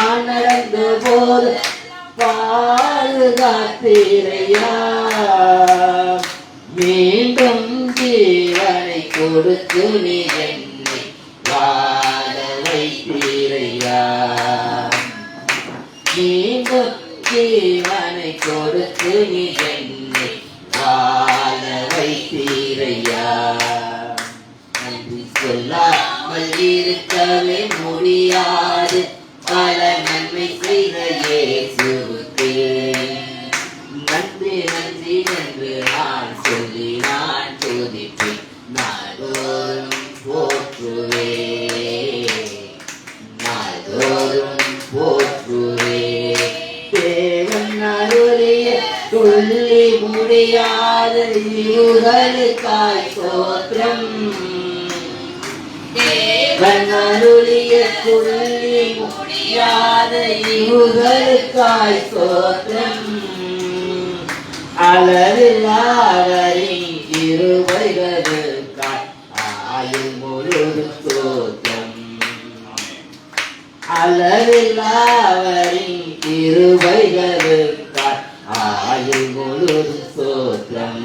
நான் நடந்த போது பாதுகாத்தீரையா. மீண்டும் ஜீவனை கொடுத்து நீ என்னை வாழ வைத்தீரையா. மீண்டும் ஜீவனை கொடுத்து நீ என்னை வாழ வைத்தீரையா. நன்றி சொல்லாமல் இருக்கவே முடியாது பல நன்மை செய்த இயேசுவுக்கு. நன்றி நன்றி என்று நான் சொல்லி நான் துதிப்பேன், நாள்தோறும் போற்றுவேன், நாள்தோறும் போற்றுவேன். தேவன் அருளிய சொல்லி முடியாத ஈவுகளுக்காய் ஸ்தோத்திரம். தேவன் அருளிய சொல்லி முடியாத ஈவுகளுக்காய் ஸ்தோத்திரம். அளவில்லாதவரின் கிருபைகளுக்காய் ஆயுள் முழுதும் ஸ்தோத்திரம். அளவில்லாதவரின் கிருபைகளுக்காய் ஆயுள் முழுதும் ஸ்தோத்திரம்.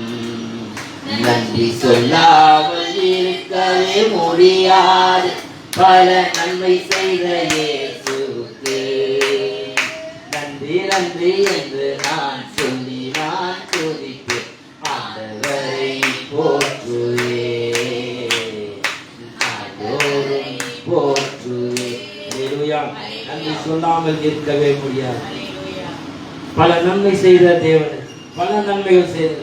நன்றி சொல்லாமல் இருக்கவே முடியாது பல நன்மை செய்த இயேசுவுக்கு. நன்றி நன்றி என்று நான் சொல்லி நான் துதிப்பேன், ஆண்டவரை போற்றுவேன், நாள்தோறும் போற்றுவேன். அல்லேலூயா. நன்றி சொல்லாமல் இருக்கவே முடியாது. பல நன்மை செய்த தேவன், பல நன்மைகள் செய்த.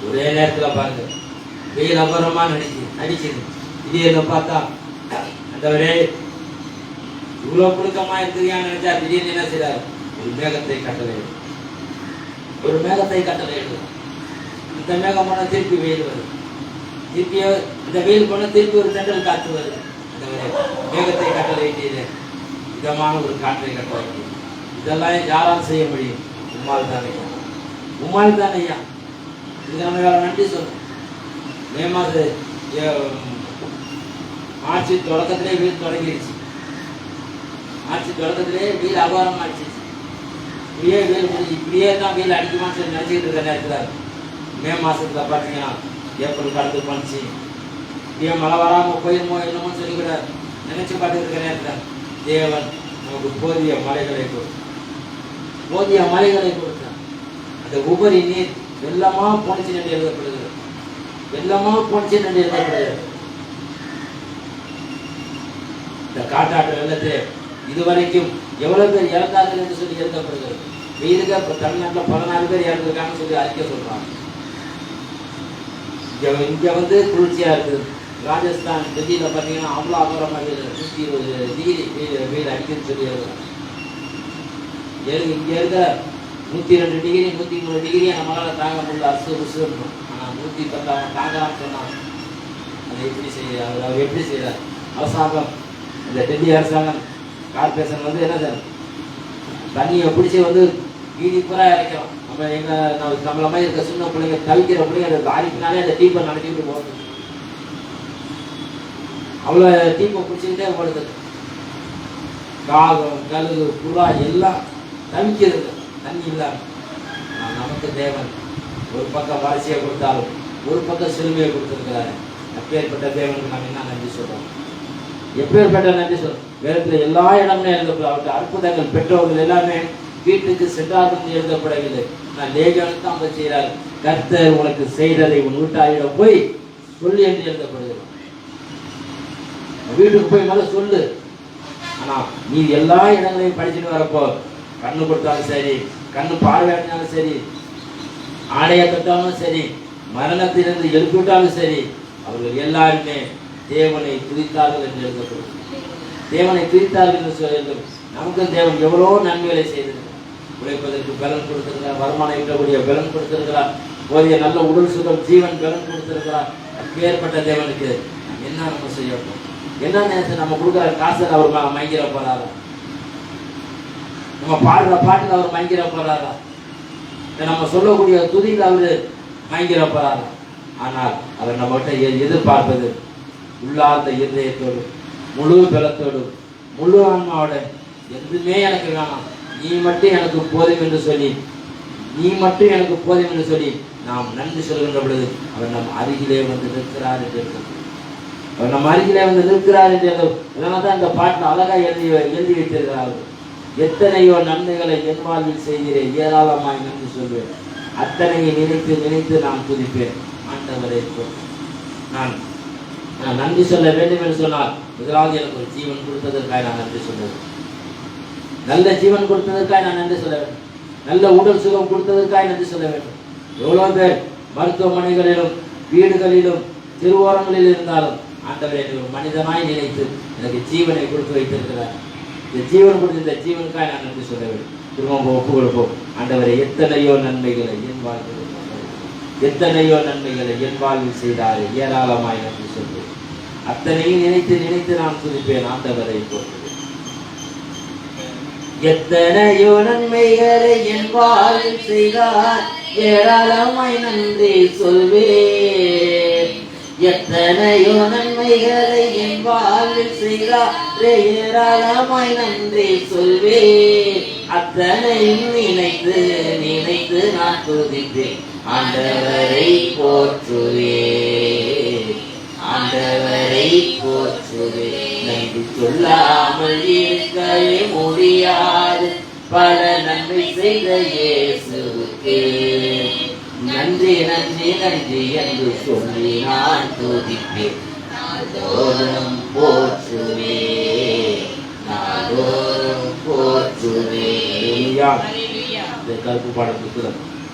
ஒரே நேரத்தில் பாருங்க, வெயில் அபரமா நடிச்சது. இது என்ன பார்த்தா அந்தவரே இவ்வளவு புழுக்கமா இருக்குதுன்னு நினைச்சா திடீர்னு என்ன செய்யறாரு, ஒரு மேகத்தை கட்டளையிடும், ஒரு மேகத்தை கட்டளையிடும். இந்த மேகம் போன திருப்பி வெயில் வருது, திருப்பி இந்த வெயில் போன திருப்பி ஒரு தென்றல் காற்று வருது. அந்த மேகத்தை கட்டளையிட்டு இதமான ஒரு காற்றை கட்டளை. இதெல்லாம் யாரால் செய்ய முடியும்? உம்மால் தானே, உம்மால் தானே ஐயா. இதுக்கு நம்ம வேற நன்றி சொல்லணும். மே மாத மார்ச் தொடக்கத்திலே வெயில் தொடங்கிடுச்சு. மார்ச் தொடக்கத்திலே வெயில் அபாரம் ஆயிடுச்சு. இப்படியே வெயில் முடிஞ்சு இப்படியே தான் வெயில் அடிக்குமான்னு சொல்லி நினச்சிக்கிட்டு இருக்க நேரத்தில் மே மாதத்தில் பார்த்தீங்கன்னா ஏப்ரல் கடந்து பண்ணிச்சு. இப்படியே மழை வராமல் போயிருமோ என்னமோ சொல்லி கூட நினச்சி பார்த்துட்டு இருக்க நேரத்தில் தேவன் நமக்கு போதிய மலைகளை கொடுத்தார். அந்த உபரி நீர் வெள்ளமா போனிச்சு என்று எழுதப்படுகிறது, வெள்ளமா போனிச்சு என்று எழுதப்படுகிறது. இந்த காட்டாற்று வெள்ளத்தை இதுவரைக்கும் எவ்வளவு பேர் இறந்தார்கள் என்று சொல்லி எழுதப்படுகிறது. வெயிலுக்கு தமிழ்நாட்டில் 14 பேர் இறந்துருக்காங்கன்னு சொல்லி அறிக்கை சொல்றாங்க. இங்க வந்து குளிர்ச்சியா இருக்குது. ராஜஸ்தான் டெல்லியில பார்த்தீங்கன்னா அவ்வளோ அபரமாக 120 டிகிரி வெயில் அடிக்குதுன்னு சொல்லி எழுதுறாங்க. இங்க இருக்க 102 டிகிரி 103 டிகிரியை நம்மளால தாங்க முடியல, அசு ருசு இருக்கும். ஆனால் 110 அவன் தாங்கலான்னு சொன்னான். அதை எப்படி செய்ய அவர் எப்படி செய்யறார்? அரசாங்கம், இந்த டெல்லி அரசாங்கம் கார்பரேஷன் வந்து என்ன சார் தண்ணியை பிடிச்சி வந்து வீதி பூரா இறைக்கிறோம். நம்மள மாதிரி இருக்க சின்ன பிள்ளைங்க தவிக்கிற பிள்ளைங்க அதுக்கு அரிப்பினாலே அந்த டீப்பை நடத்திட்டு போகிறது. அவ்வளோ டீப்பை பிடிச்சிக்கிட்டே போடுது. காகம் கழுகு புறா எல்லாம் தவிக்கிறது தண்ணி இல்லாம. நமக்கு தேவன் ஒரு பக்கம் வறட்சியை கொடுத்தாலும் ஒரு பக்கம் சிலுவையை கொடுத்துருக்கிறாரு. எப்பேற்பட்ட தேவனுக்கு நம்ம என்ன நன்றி சொல்றோம்? எப்பேற்பட்ட நன்றி சொல்றோம்? வேதத்தில் எல்லா இடமே எழுதப்படும். அவருடைய அற்புதங்கள் பெற்றோர்கள் எல்லாமே வீட்டுக்கு சென்றார்கள் எழுதப்படவில்லை. நான் லேகியோனுக்கு அவங்க செய்கிறார். கர்த்தர் உனக்கு செய்ததை உன் வீட்டாரிடம் போய் சொல்லி என்று எழுதப்படுகிறது. வீட்டுக்கு போய் மேல சொல்லு. ஆனா நீ எல்லா இடங்களையும் படிச்சுட்டு வரப்போ கண்ணு கொடுத்தாலும் சரி, கண்ணு பார்வையாடினாலும் சரி, ஆடையை கட்டாலும் சரி, மரணத்திலிருந்து எழுப்பிவிட்டாலும் சரி, அவர்கள் எல்லாருமே தேவனை துதித்தார்கள் என்று எழுதப்படும். தேவனை துதித்தார்கள் என்று சொல்லி நமக்கு தேவன் எவ்வளோ நன்மைகளை செய்திருக்கிறார். உழைப்பதற்கு பலன் கொடுத்திருக்கிறார், வருமானம் ஈட்டக்கூடிய பலன் கொடுத்திருக்கிறார், போதிய நல்ல உடல் சுகம் ஜீவன் பலன் கொடுத்திருக்கிறார். அப்பேற்பட்ட தேவனுக்கு என்ன நம்ம செய்யணும்? என்ன நேரத்தை நம்ம கொடுக்குற காசை அவர் மயங்கிற போறாரா? நம்ம பாடுற பாட்டுல அவர் மயங்கிற போறாரா? நம்ம சொல்லக்கூடிய துதியில் அவர் மயங்கிற போறாரா? ஆனால் அவர் நம்மகிட்ட எதிர்பார்ப்பது உள்ளார்ந்த இருதயத்தோடு, முழு பலத்தோடு, முழு ஆன்மாவோட எதுவுமே எனக்கு வேணாம், நீ மட்டும் எனக்கு போதும் என்று சொல்லி, நீ மட்டும் எனக்கு போதும் என்று சொல்லி நாம் நன்றி சொல்கின்ற பொழுது அவர் நம் அருகிலே வந்து நிற்கிறார் என்று, அவர் நம் அருகிலே வந்து நிற்கிறார் என்று தான் இந்த பாட்டில் அழகா எழுதி வைத்திருக்கிறார்கள். எத்தனையோ நன்மைகளை என் வாழ்வில் செய்கிறேன், ஏராளமாய் நன்றி சொல்வேன், அத்தனையை நினைத்து நினைத்து நான் துதிப்பேன். ஆண்டவரை நான் நன்றி சொல்ல வேண்டும் என்று சொன்னால் முதலாவது எனக்கு ஒரு ஜீவன் கொடுத்ததற்காக நான் நன்றி சொல்லுவேன். நல்ல ஜீவன் கொடுத்ததற்காக நான் நன்றி சொல்ல வேண்டும். நல்ல உடல் சுகம் கொடுத்ததற்காக நன்றி சொல்ல வேண்டும். எவ்வளோ பேர் மருத்துவமனைகளிலும் வீடுகளிலும் திருவோரங்களில் இருந்தாலும் ஆண்டவரை ஒரு மனிதனாய் நினைத்து எனக்கு ஜீவனை கொடுத்து வைத்திருக்கிறார். இந்த ஜீவன் கொடுத்த இந்த ஜீவனுக்காக நான் நன்றி சொல்ல வேண்டும். திரும்ப ஒப்பு கொடுப்போம். ஆண்டவரை எத்தனையோ நன்மைகளை என் வாழ்வில், எத்தனையோ நன்மைகளை என் வாழ்வில் செய்தாரே, ஏராளமாய் நன்றி சொல்வேன். அத்தனையும் நினைத்து நினைத்து நான் துதிப்பேன். ஆண்டவரை போற்றுவேன். எத்தனையோ நன்மைகளை என் வாழ்வில் செய்தார், ஏராளமாய் நன்றி சொல்வேன். எத்தனையோ நன்மைகளை என் வாழ்வில் செய்தார், ஏராளமாய் நன்றி சொல்வேன். அத்தனையும் நினைத்து நினைத்து நான் துதிப்பேன். ஆண்டவரை போற்றுவேன், ஆண்டவரை போற்றுவேன். நன்றி சொல்லாமல் இருக்கவே முடியாது, பல நன்மை செய்த இயேசுவுக்கு நன்றி நன்றி நன்றி என்று சொல்லி நான் துதிப்பேன். நாள்தோறும் போற்றுவேன், நாள்தோறும் போற்றுவேன். இந்த கருப்பு பாடத்துக்கு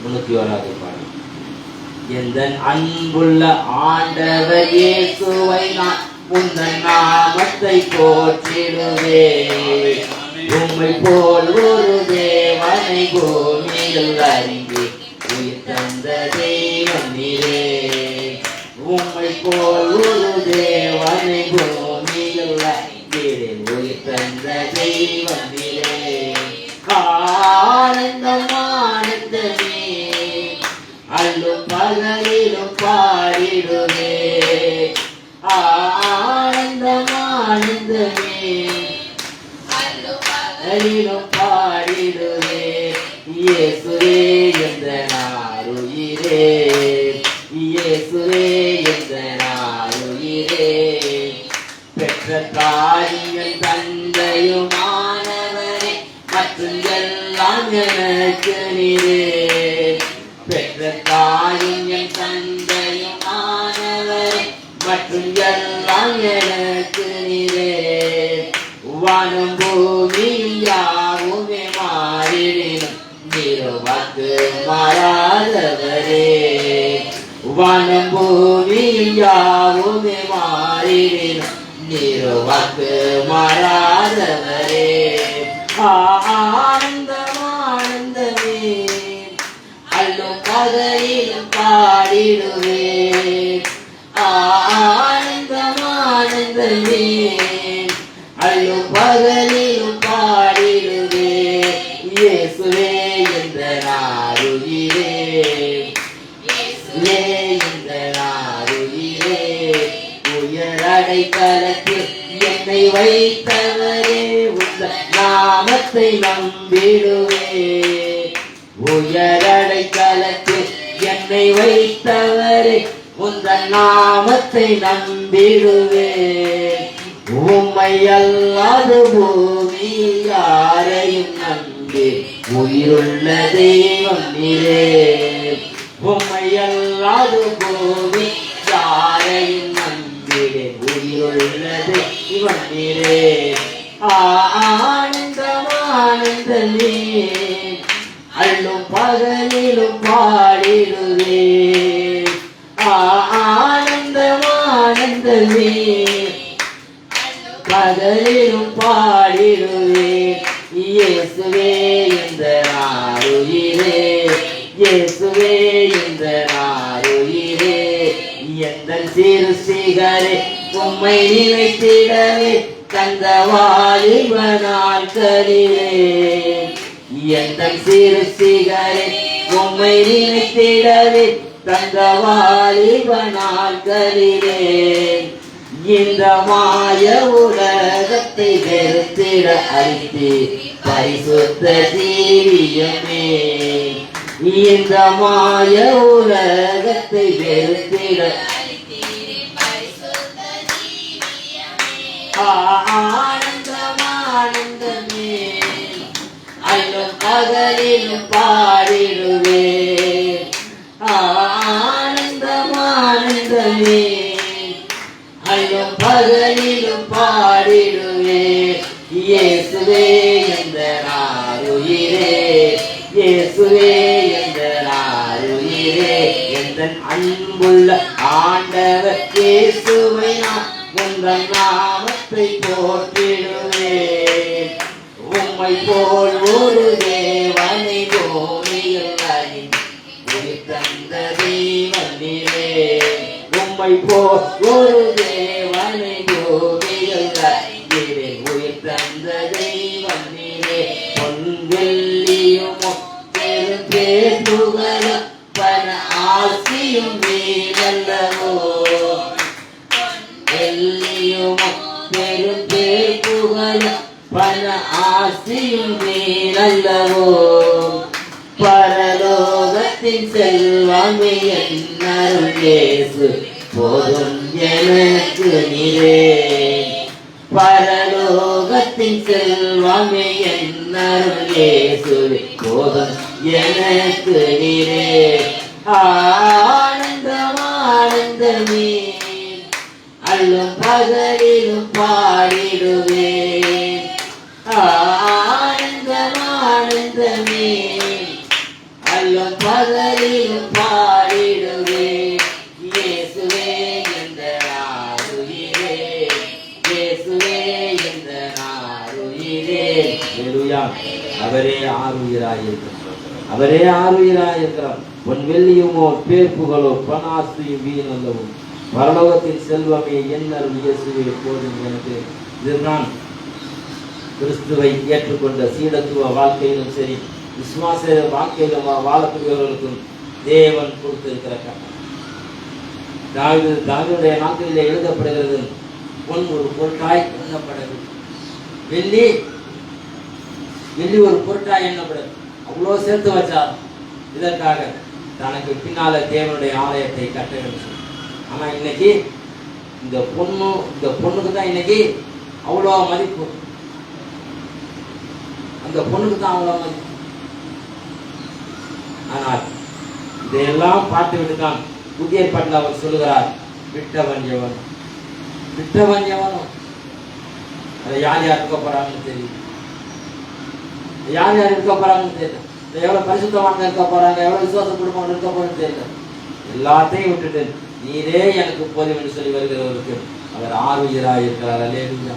301வது பாடல். எந்த அன்புள்ள ஆண்டவர் இயேசுவை நான் உந்தன் நாமத்தை போற்றிடுவேன். உம்மை போல் ஒரு தேவனை பூமியில் அறிந்து உயிர் தந்த தெய்வம் நீரே. உம்மை போல் ஒரு தேவனை பூமியில் அறிந்து உயிர் தந்த தெய்வம் நீரே. ஆனந்தம் ஆனந்தமே அல்லும் பகலிலும் பாடிடுவே. ஆனந்தம் ஆனந்தமே அல்லும் பகலிலும் பாடிடுவே. இயேசுவே என்ற நாருயிரே, இயேசுவே என்ற நாருயிரே. பெற்ற தாயும் தந்தையுமானவரே, மற்றும் எல்லாம் எனக்கு நீரே. பெற்ற தாயும் என் தந்தையும் ஆனவரே, மற்றும் எல்லாம் எனக்கு நீரே. வானம் பூமியும் யாவுமே மாறிடும், நீருவாக்கு மாறாதவரே. வானம் பூமியும் யாவுமே மாறிடும், நீருவாக்கு மாறாதவரே. ஆனந்தம் ஆனந்தமே அல்லும் பகலிலும் பாடிடுவேன். ஆனந்தம் ஆனந்தமே அல்லும் பகலிலும் பாடிடுவேன். இயேசுவே என்ற நாருயிரே, இயேசுவே என்ற நாருயிரே. உயர் அடைக்கலத்தில் என்னை வைத்தவரே, உந்தன் நாமத்தை நம்பிடுவேன். உயர் அடைக்கலத்தில் என்னை வைத்தவரே, உந்தன் நாமத்தை நம்பிடுவேன். உம்மை அல்லாத பூமி யாரையும் நம்பி உயிருள்ள தெய்வம் நீரே. உம்மை அல்லாத பூமி யாரையும் நம்பிடே உயிருள்ள தெய்வம் நீரே. ஆனந்தம் ஆனந்தமே அல்லும் பகலிலும் பாடிடுவே. ஆனந்தம் ஆனந்தமே பகலிலும் பாடிடுவே. இயேசுவே இந்த நாருயிரே, இயேசுவே இந்த நாருயிரே. எந்த சிறு சிகரே உம்மை நினைத்திடவே தந்த வாலிப நாட்களிலே. எந்த சிறு சிகரே உம்மை நினைத்திடவே தந்த வாலிப நாட்களிலே. இந்த மாய உலகத்தை வெறுத்திட அழித்து பரிசுத்த ஜீவியமே. இந்த மாய உலகத்தை வெறுத்திட ஆனந்தமே அல்லும் பகலிலும் பாடிடுவே. ஆனந்தமே அல்லும் பகலிலும் பாடிடுவே. இயேசுவே என்ற நாருயிரே, இயேசுவே என்ற நாருயிரே, என்ற அன்புள்ள ஆண்டவர் இயேசுவை நான் உங்கள் நாமத்தை போற்றிடுவேன். உம்மை போல் ஒரு தேவனை பூமியில் தந்த தெய்வனிலே. உம்மை போல் ஒரு தேவனை பூமியில் உயிர் தந்த தெய்வனிலே. பொன்வெள்ளியும் பெரும் பேருகளும் பல ஆசியும் வீரல்லவோ. வெள்ளியும் பெரும் பேருகளும் பல ஆசியும் வீரல்லவோ. பரலோகத்தின் செல்வமே என்னருள் இயேசு போதும் எனக்கு நீரே. பரலோகத்தின் செல்வமே என்னருள் இயேசு போதும் எனக்கு நீரே. ஆனந்தமே அல்லும் பகலிலும் பாடிடுவேன். ஆனந்தமே அல்லும் பகலிலும் பாடிடுவேன். இயேசுவே என்ற நாருயிரே, இயேசுவே என்ற நாருயிரே. ஹல்லேலூயா. அவரே ஆருயிராயிருக்கிறார், அவரே ஆருயிராயிருக்கிறார். பொன் வெள்ளியுமோ பேர்ப்புகளோ பணாசியும் வீணல்லவும். பரலோகத்தின் செல்வமே என்னருள் இயேசுவே போதும் எனக்கு. இதுதான் கிறிஸ்துவை ஏற்றுக்கொண்ட சீடத்துவ வாழ்க்கையிலும் சரி, விசுவாச வாழ்க்கையிலும் வாழக்கூடியவர்களுக்கும் தேவன் கொடுத்திருக்கிற கட்டளை. தாவீதுடைய நாட்களிலே எழுதப்படுகிறது, பொன் ஒரு பொருட்டாய் எண்ணப்படுகிறது, வெள்ளி ஒரு பொருட்டாய் எண்ணப்படுது. அவ்வளோ சேர்த்து வச்சார் இதற்காக தனக்கு பின்னால தேவனுடைய ஆலயத்தை கட்ட வேண்டும். ஆனா இன்னைக்கு இந்த பொண்ணுக்கு தான் இன்னைக்கு அவ்வளோ மதிப்பு, அந்த பொண்ணுக்கு தான் அவ்வளோ மதிப்பு. ஆனால் இதையெல்லாம் பார்த்து விட்டுதான் புதிய ஏற்பாட்டில் அவர் சொல்லுகிறார், விட்டவன் எவனும். அதை யார் இருக்க போறாங்கன்னு தெரியும், யார் இருக்க போறாங்கன்னு தெரியல, எவ்வளவு பரிசுத்தவான்கள் இருக்க போறாங்க, எவ்வளவு விசுவாச குடும்பங்கள் இருக்க போறேன்னு தெரியல. எல்லாத்தையும் விட்டுட்டு நீரே எனக்கு போதும் என்று சொல்லி வருகிறவருக்கு அவர் ஆருயிராய் இருக்கிறார். அல்லேலூயா.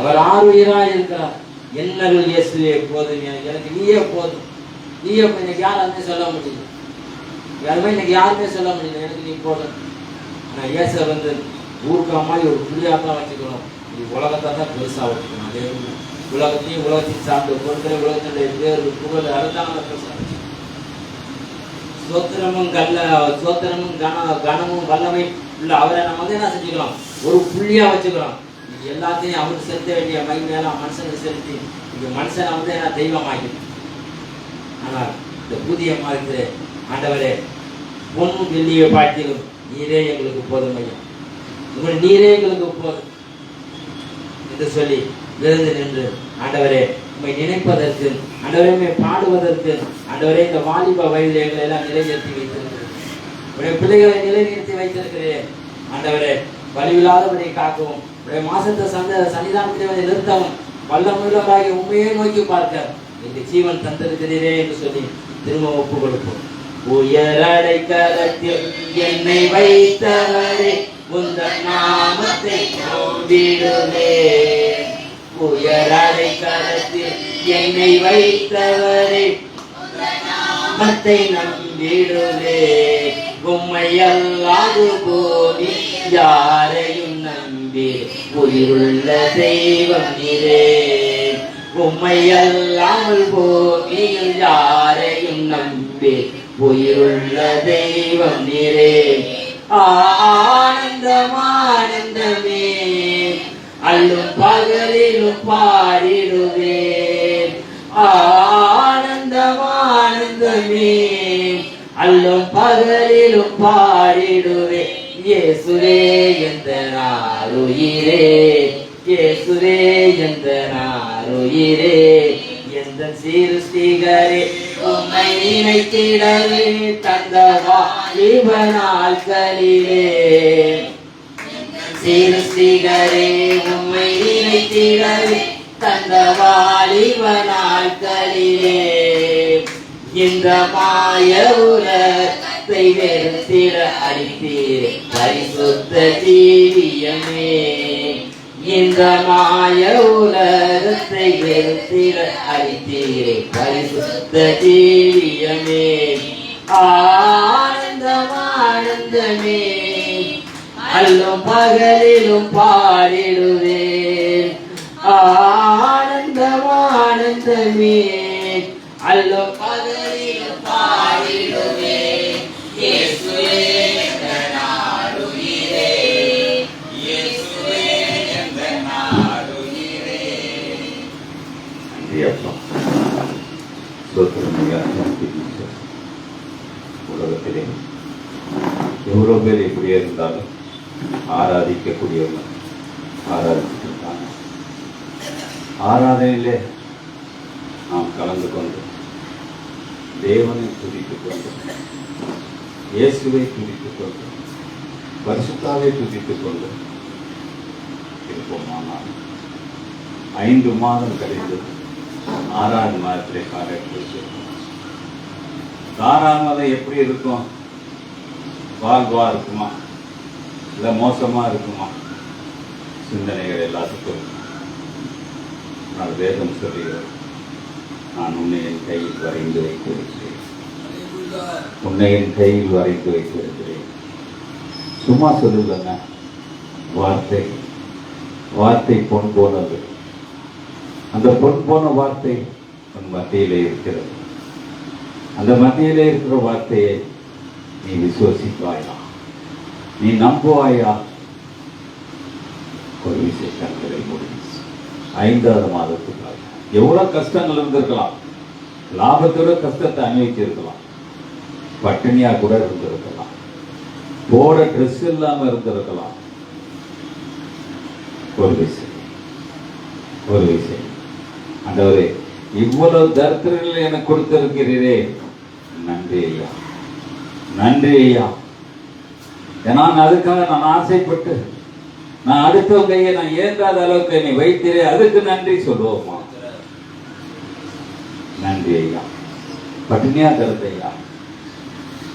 அவர் ஆருயிராய் இருக்கிறார். என்னருள் இயேசுவே போதும், எனக்கு நீயே போதும். நீயே இன்னைக்கு யாருமே சொல்ல முடியல, இன்னைக்கு யாருமே சொல்ல முடியல, எனக்கு நீ போதும். ஆனா இயேசு வந்து ஊருக்கா மாதிரி ஒரு புள்ளியாத்தான் வச்சுக்கணும், நீ உலகத்தை தான் பெருசா வச்சுக்கணும். அதே உலகத்தையும் உலகத்தையும் சார்ந்த பொருட்களை உலகத்தினுடைய பேர் புகழ் அதுதான் பெருசா வச்சு சோத்திரமும் கனமும் வல்லமை உள்ள அவரை நம்ம வந்து என்ன செஞ்சுக்கிறோம், ஒரு புள்ளியா வச்சுக்கிறோம். எல்லாத்தையும் அவருக்கு செலுத்த வேண்டிய மகிமையெல்லாம் மனுஷனுக்கு செலுத்தி இங்க மனுஷனை வந்து என்ன தெய்வம் ஆகிடும். ஆனால் இந்த புதிய மாதத்திலே ஆண்டவரே பொண்ணு வெள்ளியை பார்த்திலும் நீரே எங்களுக்கு போதும் ஐயா, உங்கள் நீரே எங்களுக்கு போதும் என்று சொல்லி எழுந்து நின்று ஆண்டவரே உண்மை நினைப்பதற்கு, ஆண்டவரே பாடுவதற்கு, ஆண்டவரே இந்த வாலிப வயதில் எங்களை எல்லாம் நிலைநிறுத்தி வைத்திருக்கிறேன், உடைய பிள்ளைகளை நிலைநிறுத்தி வைத்திருக்கிறேன். ஆண்டவரே வலிவில்லாதபடி காக்கவும், உடைய மாசத்தை சன்னிதானத்திலே நிறுத்தவும், வல்லமுள்ளவராகி உண்மையே நோக்கி பார்க்க இந்த ஜீவன் தந்திருக்கிறீரே என்று சொல்லி திரும்ப ஒப்பு கொடுப்போம். உயரடை கரத்தில் என்னை வைத்தவரே உந்தன் நாமத்தை நம்பிடுவே. உயரடை கரத்தில் என்னை வைத்தவரே நாமத்தை நம்பிடுவே. உம்மை அல்லாது போதி யாரையும் நம்பி உயிருள்ள தெய்வம் நீரே. உம்மை அல்லாமல் போதியில் யாரையும் நம்பி உயிருள்ள தெய்வம் நீரே. ஆனந்தமே அல்லும் பகலிலும் பாடிடுவேன். ஆனந்தம் ஆனந்தமே, அல்லும் பகலிலும் பாடிடுவேன். இயேசுவே எந்தனார் உயிரே, இயேசுவே எந்தனார் உயிரே, எந்த சிருஷ்டிகரே உம்மை நினைத்திடவே தந்த வாலிப நாட்களிலே. சிருஷ்டிகரே உம்மை நினைத்திடவே தந்த வாலிப நாட்களிலே. இந்த மாய உலகத்தை வெறுத்திட அளித்தீர் பரிசுத்த ஜீவியமே. இந்த மாய உலகத்தை வெறுத்திட அளித்தீர் பரிசுத்த ஜீவியமே. ஆனந்தம் ஆனந்தமே, அல்லும் பகலிலும் பாடிடுவேன். ஆனந்தம் ஆனந்தமே, அல்லும் பகலிலும் பாடிடுவேன். இயேசுவே எந்தனார் உயிரே, இயேசுவே எந்தனார் உயிரே. நன்றி அப்பா. சோத்திரமையா. உலகத்திலே எவ்வளோ பேர் எப்படியே இருந்தாலும் ஆராதிக்கக்கூடியவங்க ஆராதிச்சிருக்காங்க. ஆராதனையிலே நாம் கலந்து கொண்டு தேவனை துதித்துக் கொண்டு, இயேசுவை துதித்துக் கொண்டு, பரிசுத்தாவை துதித்துக் கொண்டு இருப்போமானால் 5 மாதம் கழிந்து 6வது மாதத்திலே காலத்தில் தாராளமாக எப்படி இருக்கும்? வாழ்வா இருக்குமா, இல்லை மோசமா இருக்குமா? சிந்தனைகள் எல்லாத்துக்கும் நான் வேதம் சொல்லுகிறேன். நான் உன்னை என் கையில் வரைந்து வைத்திருக்கிறேன், உன்னை என் கையில் வரைந்து வைத்திருக்கிறேன். சும்மா சொல்லுங்க. வார்த்தை வார்த்தை பொன் போனது. அந்த பொன் போன வார்த்தை உன் மத்தியிலே இருக்கிறது. அந்த மத்தியிலே இருக்கிற வார்த்தையை நீ விசுவசிப்பாயா? நீ நம்புவாயா? ஒரு விஷயங்களை முடியும். 5வது மாதத்துக்காக எவ்வளவு கஷ்டங்கள் இருந்திருக்கலாம். லாபத்தோட கஷ்டத்தை அனுபவிச்சிருக்கலாம். பட்டினியா கூட இருந்திருக்கலாம். போட ட்ரெஸ் இல்லாம இருந்திருக்கலாம். ஒரு விஷயம் ஆண்டவரே, இவ்வளவு தரித்திரங்கள் எனக்கு கொடுத்திருக்கிறீரே, நன்றி ஐயா, நன்றி ஐயா. ஏன்னா அதுக்காக நான் ஆசைப்பட்டு நான் அடுத்தவங்க கையை நான் ஏற்காத அளவுக்கு என்னை வைத்திரே, அதுக்கு நன்றி சொல்லுவோமா? நன்றி ஐயா. பட்டினியா கருத்து ஐயா,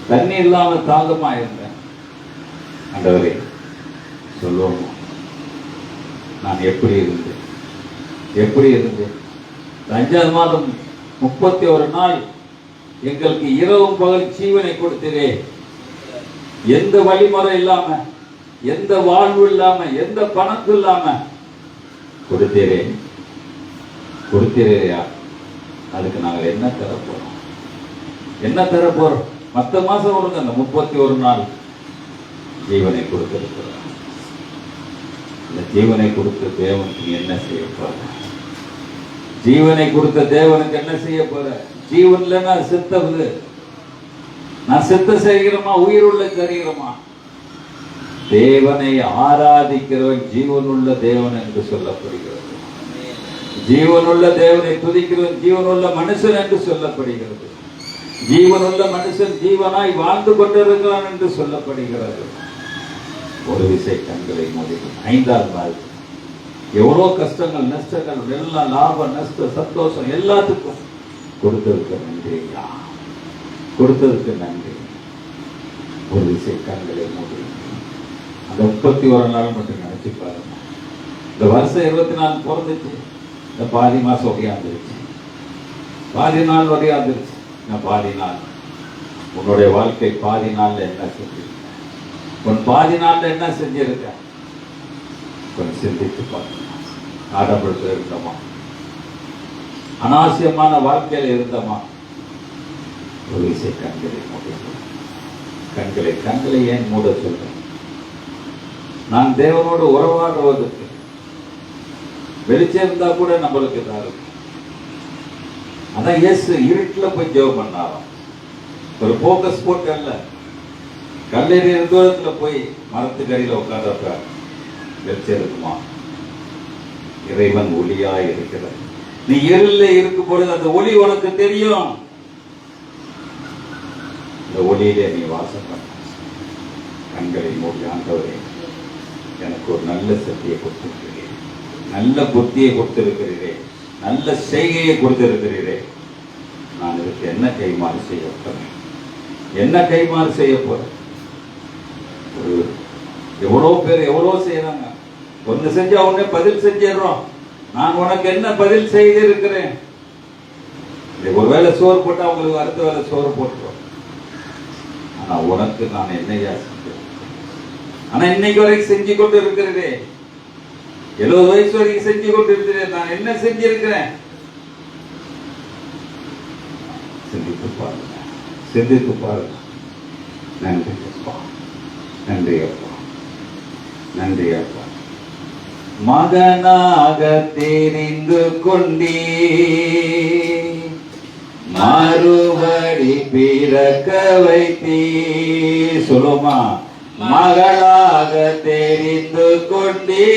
தண்ணி இல்லாம தாகமா இருந்தேன். ஆண்டவரே சொல்லுவோமா? நான் எப்படி இருந்தேன்? 5வது மாதம் 31 நாள் எங்களுக்கு இரவும் பகல் ஜீவனை கொடுத்தீரே. எந்த வழிமுறை இல்லாம, எந்த வாழ்வு இல்லாம, எந்த பணத்து இல்லாம கொடுத்தீரேயா. அதுக்கு நாங்கள் என்ன தர போறோம்? மற்ற மாசம் வருங்க அந்த 31 நாள் ஜீவனை கொடுத்திருக்கிறோம். இந்த ஜீவனை கொடுத்த தேவனுக்கு என்ன செய்ய போற? ஜீவனை கொடுத்த தேவனுக்கு என்ன செய்ய போற? ஜீவன்ல நான் செத்தது. நான் செத்த செய்கிறோமா, உயிர் உள்ள தருகிறோமா? தேவனை ஆராதிக்கிறவன் ஜீவனுள்ள தேவன் என்று சொல்லப்படுகிறது. ஜீவனுள்ள தேவனை துதிக்கிறவன் ஜீவனுள்ள மனுஷன் என்று சொல்லப்படுகிறது. ஜீவனுள்ள மனுஷன் ஜீவனாய் வாழ்ந்து கொண்டிருக்கிறான் என்று சொல்லப்படுகிறது. ஒரு விசை கண்களை மூடிடும். 5வது நாள் எவ்வளோ கஷ்டங்கள், நஷ்டங்கள், எல்லாம் லாபம், நஷ்டம், சந்தோஷம் எல்லாத்துக்கும் கொடுத்ததுக்கு நன்றி ஐயா, கொடுத்ததுக்கு நன்றி. ஒரு விசை கண்களை மூடிடும். அந்த 31 நாள் மட்டும் நினைச்சு பாருங்க. இந்த வருஷம் 24 பிறந்துச்சு, இந்த பாதி மாசம் ஒடியாந்துருச்சு, பாதி நாள் ஒடியாந்துருச்சு. நான் பாதி நாள், உன்னுடைய வாழ்க்கை பாதி நாள்ல என்ன செஞ்சிருக்க? உன் பாதி நாள்ல என்ன செஞ்சிருக்க? கொஞ்சம் சிந்தித்து பாருங்க. ஆடம்பரத்தில் இருந்தோமா? அனாவசியமான வாழ்க்கையில இருந்தோமா? ஒரு விசை கண்களை மூடிடும். கண்களை ஏன் மூட சொல்றேன்? நான் தேவனோடு உறவாடுவதற்கு வெளிச்சம் இருந்தா கூட நம்மளுக்கு இதா இருக்கும். அதான் இயேசு இருட்டுல போய் ஜெபம் பண்ணாராம். ஒரு போக்கஸ் போட்டு அல்ல, கல்லெறி தூரத்துல போய் மரத்துக்கடியில உட்கார்ந்தப்ப வெளிச்சம் இருக்குமா? இறைவன் ஒளியாய் இருக்கிறார். நீ இருள இருக்கும் பொழுது அந்த ஒளி உனக்கு தெரியும். இந்த ஒளியிலே நீ வாசம் பண்ண. கண்களை மூடி, ஆண்டவரே எனக்கு ஒரு நல்ல சக்தியை கொடுத்திருக்கிறீரே, நல்ல புத்தியை கொடுத்திருக்கிறீரே, நல்ல செய்கையை கொடுத்திருக்கிறீரே, நான் இதுக்கு என்ன கைமாறு செய்ய போறேன்? என்ன கைமாறு செய்ய போறேன்? எவ்வளோ பேர் எவ்வளோ செய்யறாங்க. ஒன்னு செஞ்சா உடனே பதில் செஞ்சிடறோம். நான் உனக்கு என்ன பதில் செய்திருக்கிறேன்? ஒருவேளை சோறு போட்டா உங்களுக்கு அடுத்த வேலை சோறு போட்டுருவோம். ஆனா உனக்கு நான் என்னையா செஞ்சேன்? ஆனா இன்னைக்கு வரைக்கும் செஞ்சு கொண்டு இருக்கிறதே, 70 வயசு வரைக்கும் செஞ்சு கொண்டு இருக்கிறேன். நான் என்ன செஞ்சிருக்கிறேன்? சிந்தித்து பாருங்க, சிந்தித்து பாருங்க. நன்றி அப்பா, நன்றி அப்பா, நன்றி அப்பா. மகனாக தெரிந்து கொண்டே மறுபடி பிறக்க வைத்தே. சொல்லுமா, மகளாக தெரிந்து கொண்டே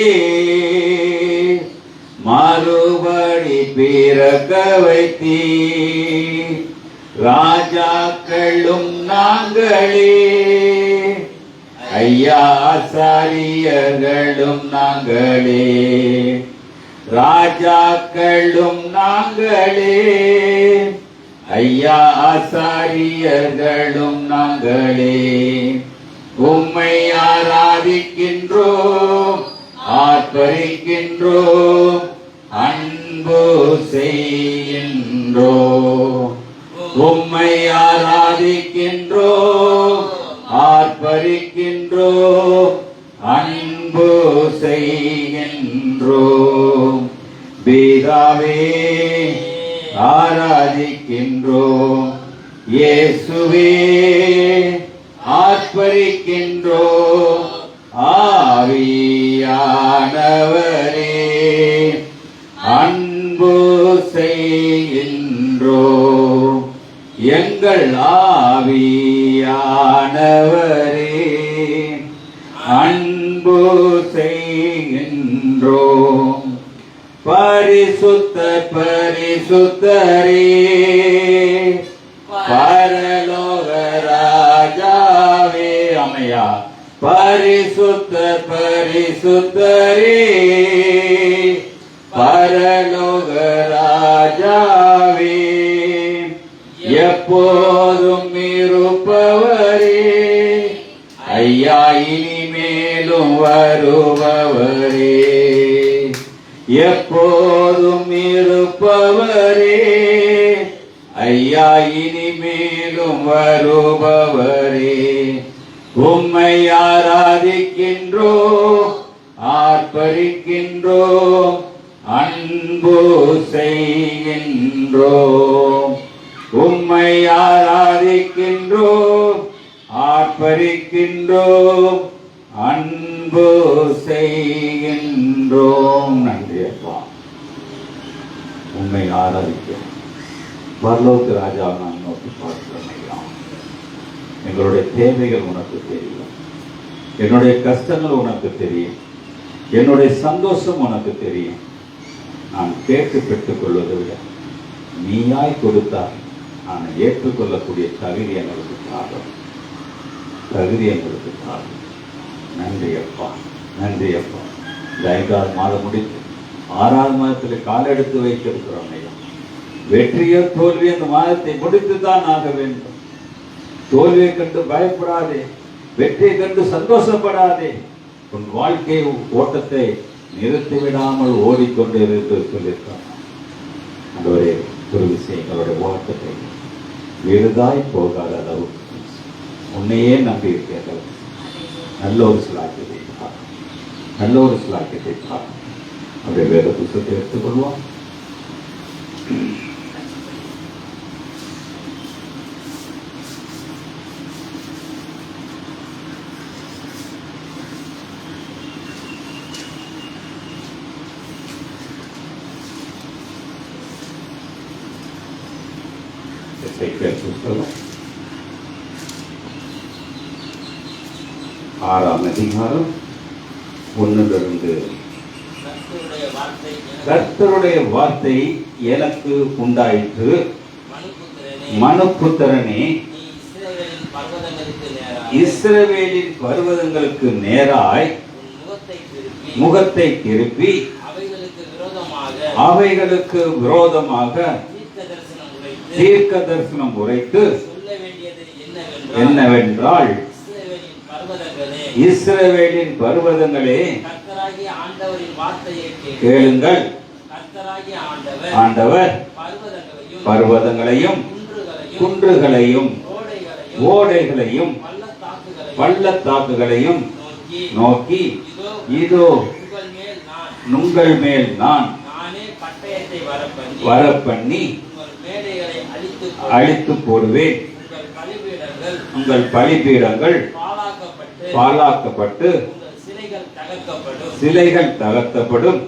மறுபடி பிறக்க வைத்தே. ராஜாக்களும் நாங்களே, ஐயா ஆசாரியர்களும் நாங்களே. ராஜாக்களும் நாங்களே, ஐயா ஆசாரியர்களும் நாங்களே. உம்மை ஆராதிக்கின்றோம், ஆர்ப்பரிக்கின்றோம், அன்பு செய்கின்றோம். உம்மை ஆராதிக்கின்றோம், ஆர்ப்பரிக்கின்றோம், அன்பு செய்கின்றோம். பிதாவே ஆராதிக்கின்றோம், இயேசுவே ஆர்ப்பரிக்கின்றோம், ஆவியானவரே அன்பு செய்கின்றோம். எங்கள் ஆவியானவரே அன்பு செய்கின்றோம். பரிசுத்த பரிசுத்தரே பரலோக ராஜாவே. அம்மையா, பரிசுத்த பரிசுத்தரே பரலோக ராஜாவே. எப்போதும் இருப்பவரே, ஐயா இனிமேலும் வருபவரே. எப்போதும் இருப்பவரே, ஐயா இனிமேலும் வருபவரே. உம்மை ஆராதிக்கின்றோம், ஆர்ப்பரிக்கின்றோம், அன்பு செய்கின்றோம். உம்மை ஆராதிக்கின்றோம், ஆர்ப்பரிக்கின்றோம், அன்பு செய்கின்றோம். நன்றி அப்பா, உம்மை ஆராதிக்கிறோம். பரலோக ராஜா, நான் நோக்கி பார்க்கிறோம் ஐயா. எங்களுடைய தேவைகள் உனக்கு தெரியும், என்னுடைய கஷ்டங்கள் உனக்கு தெரியும், என்னுடைய சந்தோஷம் உனக்கு தெரியும். நான் கேட்டு பெற்றுக் கொள்வதை விட நீயாய் கொடுத்தால் நான் ஏற்றுக்கொள்ளக்கூடிய தகுதி எங்களுக்கு தாரும், தகுதி எங்களுக்கு தாரும். நன்றி அப்பா, நன்றி அப்பா. இந்த 5வது மாதம் முடித்து 6வது மாதத்தில் காலெடுத்து வைத்திருக்கிறோம் ஐயா. வெற்றியோ தோல்வி அந்த மாதத்தை முடித்து தான் ஆக வேண்டும். தோல்வியை கண்டு பயப்படாதே, வெற்றியை கண்டு சந்தோஷப்படாதே. உன் வாழ்க்கை ஓட்டத்தை நிறுத்திவிடாமல் ஓடிக்கொண்டு இருந்து சொல்லியிருக்காங்க. அந்தவரே ஒரு விஷயம், எங்களுடைய ஓட்டத்தை விருதாய் போகாத அளவுக்கு உன்னையே நம்பி இருக்கிறது. நல்ல ஒரு சிலாக்கியத்தை தான், நல்ல ஒரு சிலாக்கியத்தை தான். அவருடைய வேத புத்தகத்தை எடுத்துக்கொள்வோம். எசேக்கியேல் புத்தகம் 6ஆம் அதிகாரம் 1 கர்த்தருடைய வார்த்தை எனக்கு உண்டாயிற்று, மனுபுத்திரனே, இஸ்ரவேலின் பர்வதங்களுக்கு நேராய் முகத்தை திருப்பி அவைகளுக்கு விரோதமாக தீர்க்க தரிசனம் உரைத்து என்னவென்றால், இஸ்ரவேலின் பர்வதங்களே, கேளுங்கள், ஆண்டவர் பர்வதங்களையும் குன்றுகளையும் ஓடைகளையும் பள்ளத்தாக்குகளையும் நோக்கி, இதோ உங்கள் மேல் நான் வரப்பண்ணி அழித்து போடுவேன். உங்கள் பலிபீடங்கள் பாழாக்கப்பட்டு சிலைகள் தகர்க்கப்படும்.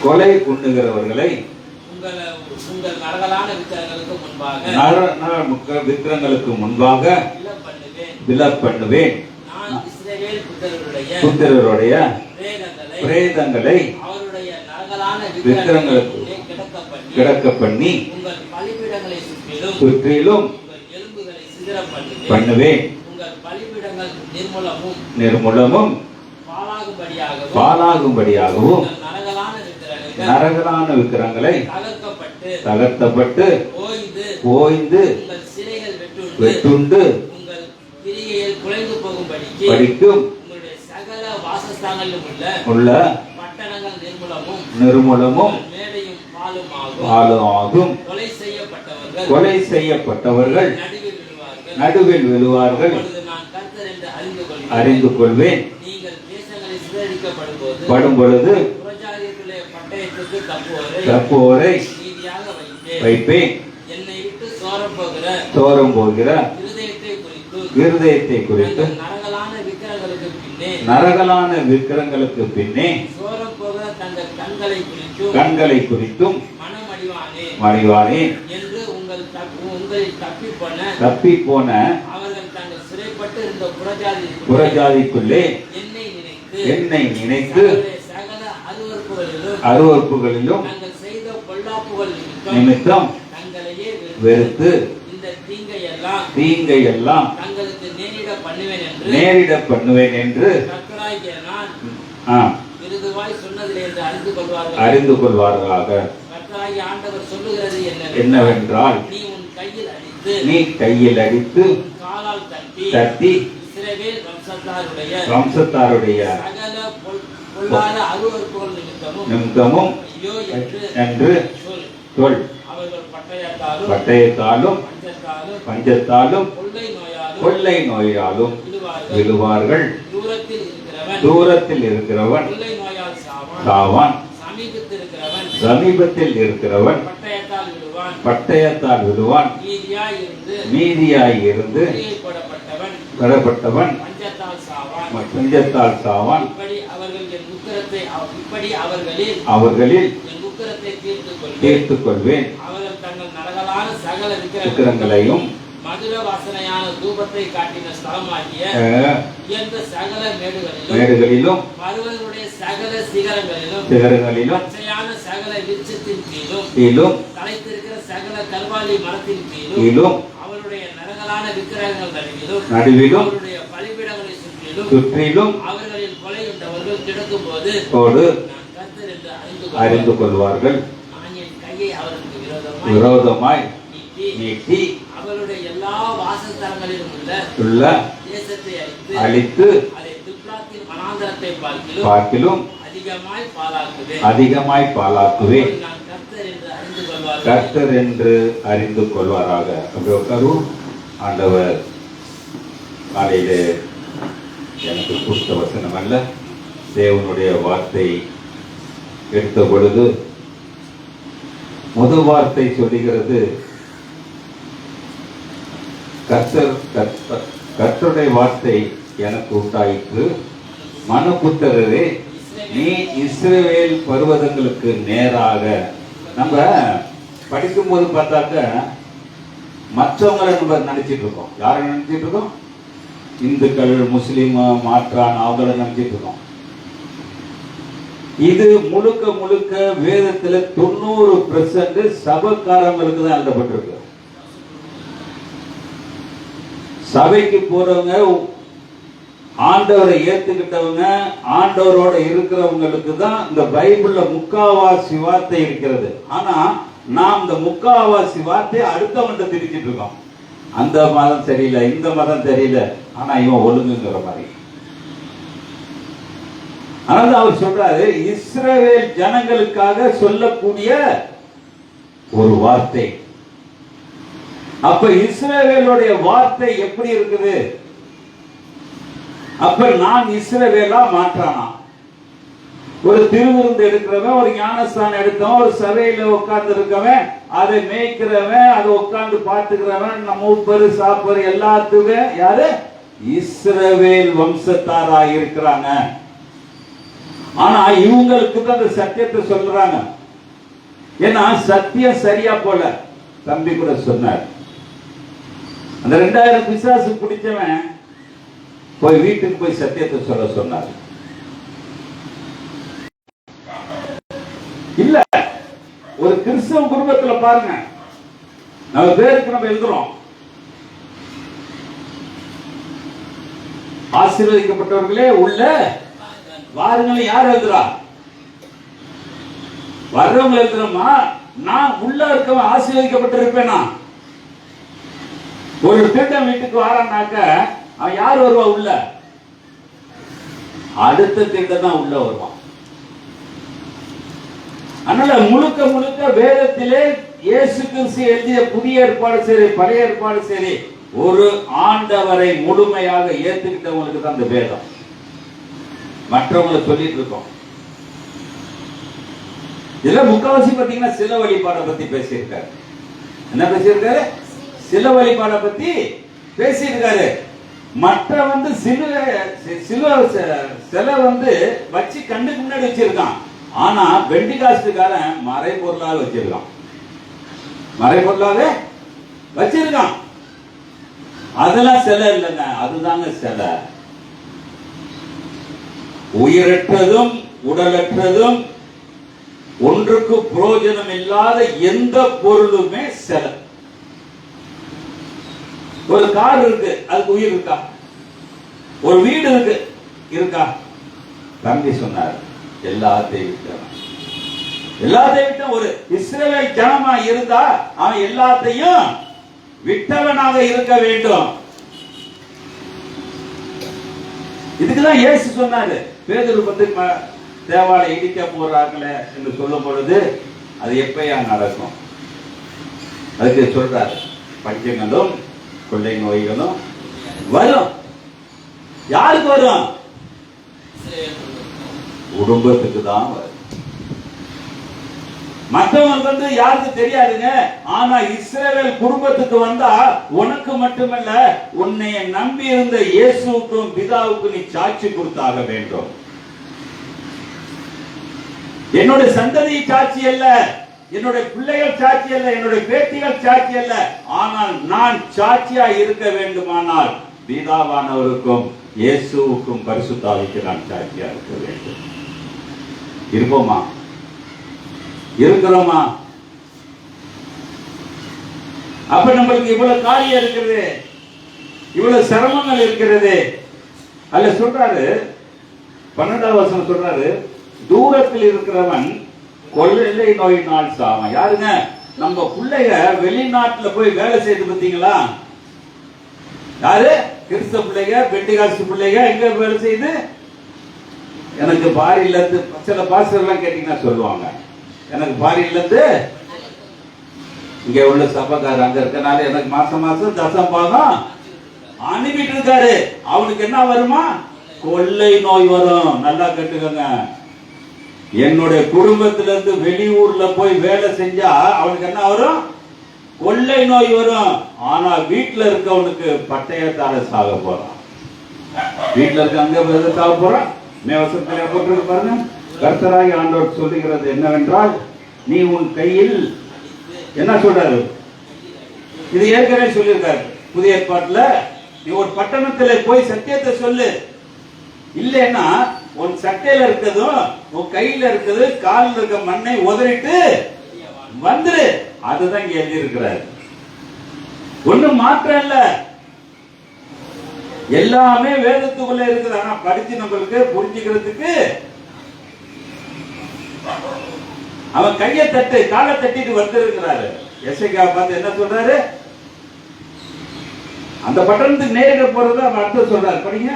கொலை பண்ணுகிறவர்களை விக்கிரங்களுக்கு முன்பாக விலப்பண்ணுவேன். புத்திரருடைய பிரேதங்களை விக்கிரங்களுக்கு கிடக்க பண்ணி சுற்றிலும் பண்ணுவேன். நிர்மூலமும் பாழாகும்படியாகவும் நரகலான விக்கிரங்களை தகர்த்தப்பட்டு ஓய்ந்து வெட்டுண்டு படிக்கும் உள்ள நிர்மூலமும் பாழுமாகும். கொலை செய்யப்பட்டவர்கள் நடுவில் விழுவார்கள். அறிந்து கொள்வேன். படும் பொழுது தப்புவோரை வைப்பேன். சோரம் போகிற இருதயத்தை குறித்து நரகலான விக்கிரங்களுக்கு பின்னே கண்களை குறித்தும் மடிவானேன் என்று தப்பி போன புறஜாதிக்குள்ளே என்னை நினைத்து அருவருப்புகளிலும் நிமித்தம் வெறுத்து தீங்கையெல்லாம் நேரிட பண்ணுவேன் என்று அறிந்து கொள்வார்களாக. என்னவென்றால், நீ கையில் அடித்து தட்டி வம்சத்தாருடைய நிமித்தமும் என்று சொல். பட்டயத்தாலும் பஞ்சத்தாலும் கொள்ளை நோயாலும் விழுவார்கள். தூரத்தில் இருக்கிறவன் சாவான், சமீபத்தில் இருக்கிறவன் பட்டயத்தால் விழுவான். மீதியாய் இருந்து பெறப்பட்டவன் பஞ்சத்தால் சாவான். அவர்களில் தீர்த்துக் கொள்வேன். விக்கிரங்களையும் மதுர வாசனையான தூபத்தை காட்டின ஸ்தலமாகிய உயர்ந்த சகல மேடுகளிலும் பர்வதங்களுடைய சகல சிகரங்களிலும் பச்சையான சகல விருட்சத்தின் கீழும் தலைத்திருக்கிற சகல கல்வாலி மரத்தின் கீழும் அவருடைய நரகலான விக்கிரகங்கள் நடுவிலும் அவருடைய பலிபீடங்களை சுற்றிலும் அவர்களில் கொலையுண்டவர்கள் கிடக்கும் போது கர்த்தர் என்று அறிந்து கொள்வார்கள். கையை அவருக்கு விரோதமாய் நீட்டி அவருடைய எல்லா வாசஸ்தலங்களிலும் உள்ள தேசத்தை அழித்து அதை துப்லாத்தின் வனாந்தரத்தை பார்க்கிலும் அதிகமாய் பாழாக்குவேன். கர்த்தர் என்று அறிந்து கொள்வாராக. ஆண்டவர் காலையிலே எனக்கு கொடுத்த வசனம் அல்ல, தேவனுடைய வார்த்தை எடுத்த பொழுது முதல் வார்த்தை சொல்லுகிறது, கர்த்தருடைய வார்த்தை எனக்கு உண்டாயிற்று, மனுபுத்திரரே, நீ இஸ்ரவேல் பர்வதங்களுக்கு நேராக. நம்ம படிக்கும்போது பார்த்தாக்க மற்றவங்களை நம்ம நினைச்சிட்டு இருக்கோம். யாரை நினைச்சிட்டு இருக்கோம்? இந்துக்கள், முஸ்லீம், மாற்றான், அவங்கள நினைச்சிட்டு இருக்கோம். இது முழுக்க முழுக்க வேதத்துல 90% சபைக்காரங்களுக்கு தான் எழுதப்பட்டிருக்கு. சபைக்கு போறவங்க, ஆண்டவரை ஏத்துக்கிட்டவங்க, ஆண்டவரோட இருக்கிறவங்களுக்கு தான் இந்த பைபிள்ல முக்காவாசி வார்த்தை இருக்கிறது. ஆனா நாம் இந்த முக்காவாசி வார்த்தையை அடுத்தவன்கிட்ட திரிச்சிட்டு இருக்கோம். அந்த மதம் சரியில்லை, இந்த மதம் சரியில்லை, ஆனா இவன் ஒழுங்குங்கிற மாதிரி. அதனால அவர் சொல்றாரு, இஸ்ரவேல் ஜனங்களுக்காக சொல்லக்கூடிய ஒரு வார்த்தை. அப்ப இஸ்ரவேலுடைய வார்த்தை எப்படி இருக்குது? அப்ப நான் இஸ்ரவேலா மாற்றானா? ஒரு திருவிருந்து எடுக்கிறவன், ஒரு ஞானஸ்தானம் எடுத்தவன், ஒரு சபையில உட்கார்ந்து இருக்கவன், அதை மேய்க்கிறவன், அதை உட்கார்ந்து பார்த்துக்கிறவன், நம்ம மூப்பரு சாப்பரு எல்லாத்துக்குமே யாரு? இஸ்ரவேல் வம்சத்தாரா இருக்கிறாங்க. ஆனா இவங்களுக்கு தான் அந்த சத்தியத்தை சொல்றாங்க. ஏன்னா சத்தியம் சரியா போல. தம்பி கூட சொன்னார், அந்த 2000 பிசாசு பிடிச்சவன் போய் வீட்டுக்கு போய் சத்தியத்தை சொல்ல சொன்னார். இல்ல, ஒரு கிறிஸ்தவ குடும்பத்துல பாருங்க, நம்ம பேருக்கு நம்ம எழுதுறோம் ஆசீர்வதிக்கப்பட்டவர்களே உள்ள வாருங்களை. யார் எழுதுறா? வர்றவங்க எழுதுறோமா? நான் உள்ள இருக்கவன் ஆசீர்வதிக்கப்பட்டிருப்பேனா? ஒரு திட்டம் வீட்டுக்கு வாரான்னாக்க அவன் யார் வருவா உள்ள? அடுத்த திட்டம் தான் உள்ள வருவான். அதனால முழுக்க முழுக்க வேதத்திலே இயேசு கிறிஸ்து எழுதிய புதிய ஏற்பாடு சரி, பழைய ஏற்பாடு சரி, ஒரு ஆண்டவரை முழுமையாக ஏத்துக்கிட்டவங்களுக்கு தான் அந்த வேதம். மற்றவங்களை சொல்லிட்டு இருக்கோம். இதுல முக்காவாசி பாத்தீங்கன்னா சில வழிபாடை பத்தி பேசியிருக்காரு. என்ன பேசியிருக்காரு? சில வழிபாடை பத்தி பேசியிருக்காரு. மற்ற வந்து சில வந்து வச்சு கண்ணுக்கு முன்னாடி வச்சிருக்கான். ஆனா பெண்டிகாஸ்டுக்காரன் மறைபொருளாக வச்சிருக்கான். மறைபொருளாக வச்சிருக்கான். அதெல்லாம் சிலை இல்லைங்க, அதுதாங்க சிலை. உயிரற்றதும் உடலற்றதும் ஒன்றுக்கு பிரயோஜனம் இல்லாத எந்த பொருளுமே சிலை. ஒரு கார் இருக்கு, அதுக்கு உயிர் இருக்கா? ஒரு வீடு இருக்கு, இருக்கா? தம்பி சொன்னார், எல்லாத்தையும் விட்டவன். எல்லாத்தையும் விட்ட ஒரு இஸ்ரவேல் ஜனமா இருந்தா அவன் எல்லாத்தையும் விட்டவனாக இருக்க வேண்டும். இதுக்குதான் இயேசு சொன்னாரு, பேதுரு வந்து தேவாலயம் இடிக்க போறாங்களே என்று சொல்லும் பொழுது அது எப்பயா நடக்கும்? அதுக்கு சொல்றாரு, பஞ்சங்களும் கொள்ளை நோய்களும் வரும். யாருக்கு வரும்? குடும்பத்துக்கு தான் வரும். மற்றவங்க வந்து யாருக்கு தெரியாதுங்க. ஆனா இஸ்ரவேல் குடும்பத்துக்கு வந்தா உனக்கு மட்டுமல்ல, உன்னை நம்பி இருந்த இயேசுவுக்கும் பிதாவுக்கும் நீ சாட்சி கொடுத்தாக வேண்டும். என்னுடைய சந்ததி சாட்சி அல்ல, என்னுடைய பிள்ளைகள் சாட்சி அல்ல, என்னுடைய பேத்திகள் சாட்சி அல்ல, ஆனால் நான் சாட்சியா இருக்க வேண்டுமானால் பிதாவானவருக்கும் இயேசுவுக்கும் பரிசுத்த ஆவிக்கு நான் சாட்சியா இருக்க வேண்டும். இருப்போமா? இருக்கிறோமா? அப்ப நம்மளுக்கு இவ்வளவு காரியம் இருக்கிறது, இவ்வளவு சிரமங்கள் இருக்கிறது. அல்ல சொல்றாரு, 12வது வசனம் சொல்றாரு, தூரத்தில் இருக்கிறவன் கொள்ளை நோயினால் சாவான். யாருங்க? நம்ம பிள்ளைங்க வெளிநாட்டுல போய் வேலை செய்து பார்த்தீங்களா? யாரு? கிறிஸ்தவ பிள்ளைங்க, பெண்டிகாஸ்ட் பிள்ளைங்க எங்க வேலை செய்து? எனக்கு பாரியில இருந்து சில பாஸ்டர் எல்லாம் கேட்டீங்கன்னா சொல்லுவாங்க, எனக்கு பாரியில இருந்து இங்க உள்ள சபைக்காரர் அங்க இருக்கனால எனக்கு மாசம் மாசம் தசம் பாகம் அனுப்பிட்டு இருக்காரு. அவனுக்கு என்ன வருமா? கொள்ளை நோய் வரும். நல்லா கேட்டுக்கோங்க. என்னுடைய குடும்பத்திலிருந்து வெளியூர்ல போய் வேலை செஞ்சா அவனுக்கு என்ன வரும்? கொள்ளை நோய் வரும். ஆனா வீட்டுல இருக்கவனுக்கு பட்டயத்தால சாக போறான். வீட்டுல இருக்க அங்க சாக போறான். மேவசத்திலே போட்டு பாருங்க, கர்த்தராகி ஆண்டவர் சொல்லுகிறது என்னவென்றால், நீ உன் கையில் என்ன சொல்றாரு? இது ஏற்கனவே சொல்லியிருக்காரு புதிய ஏற்பாட்டுல. நீ ஒரு பட்டணத்துல போய் சத்தியத்தை சொல்லு, இல்லைன்னா உன் சட்டையில இருக்கிறதும் உன் கையில இருக்குது காலில் இருக்க மண்ணை உதறிட்டு வந்துரு. அதுதான் இங்க எழுதி இருக்கிறார். ஒண்ணும் மாற்றம் இல்ல, எல்லாமே வேதத்துக்குள்ள இருக்குது. ஆனா படிச்சு நம்மளுக்கு புரிஞ்சுக்கிறதுக்கு அவன் கையை தட்டு காலை தட்டிட்டு வந்து இருக்கிறாரு. எசேக்கியா பார்த்து என்ன சொல்றாரு? அந்த பட்டணத்துக்கு நேரிட போறது அவன் அர்த்தம் சொல்றாரு. படிங்க.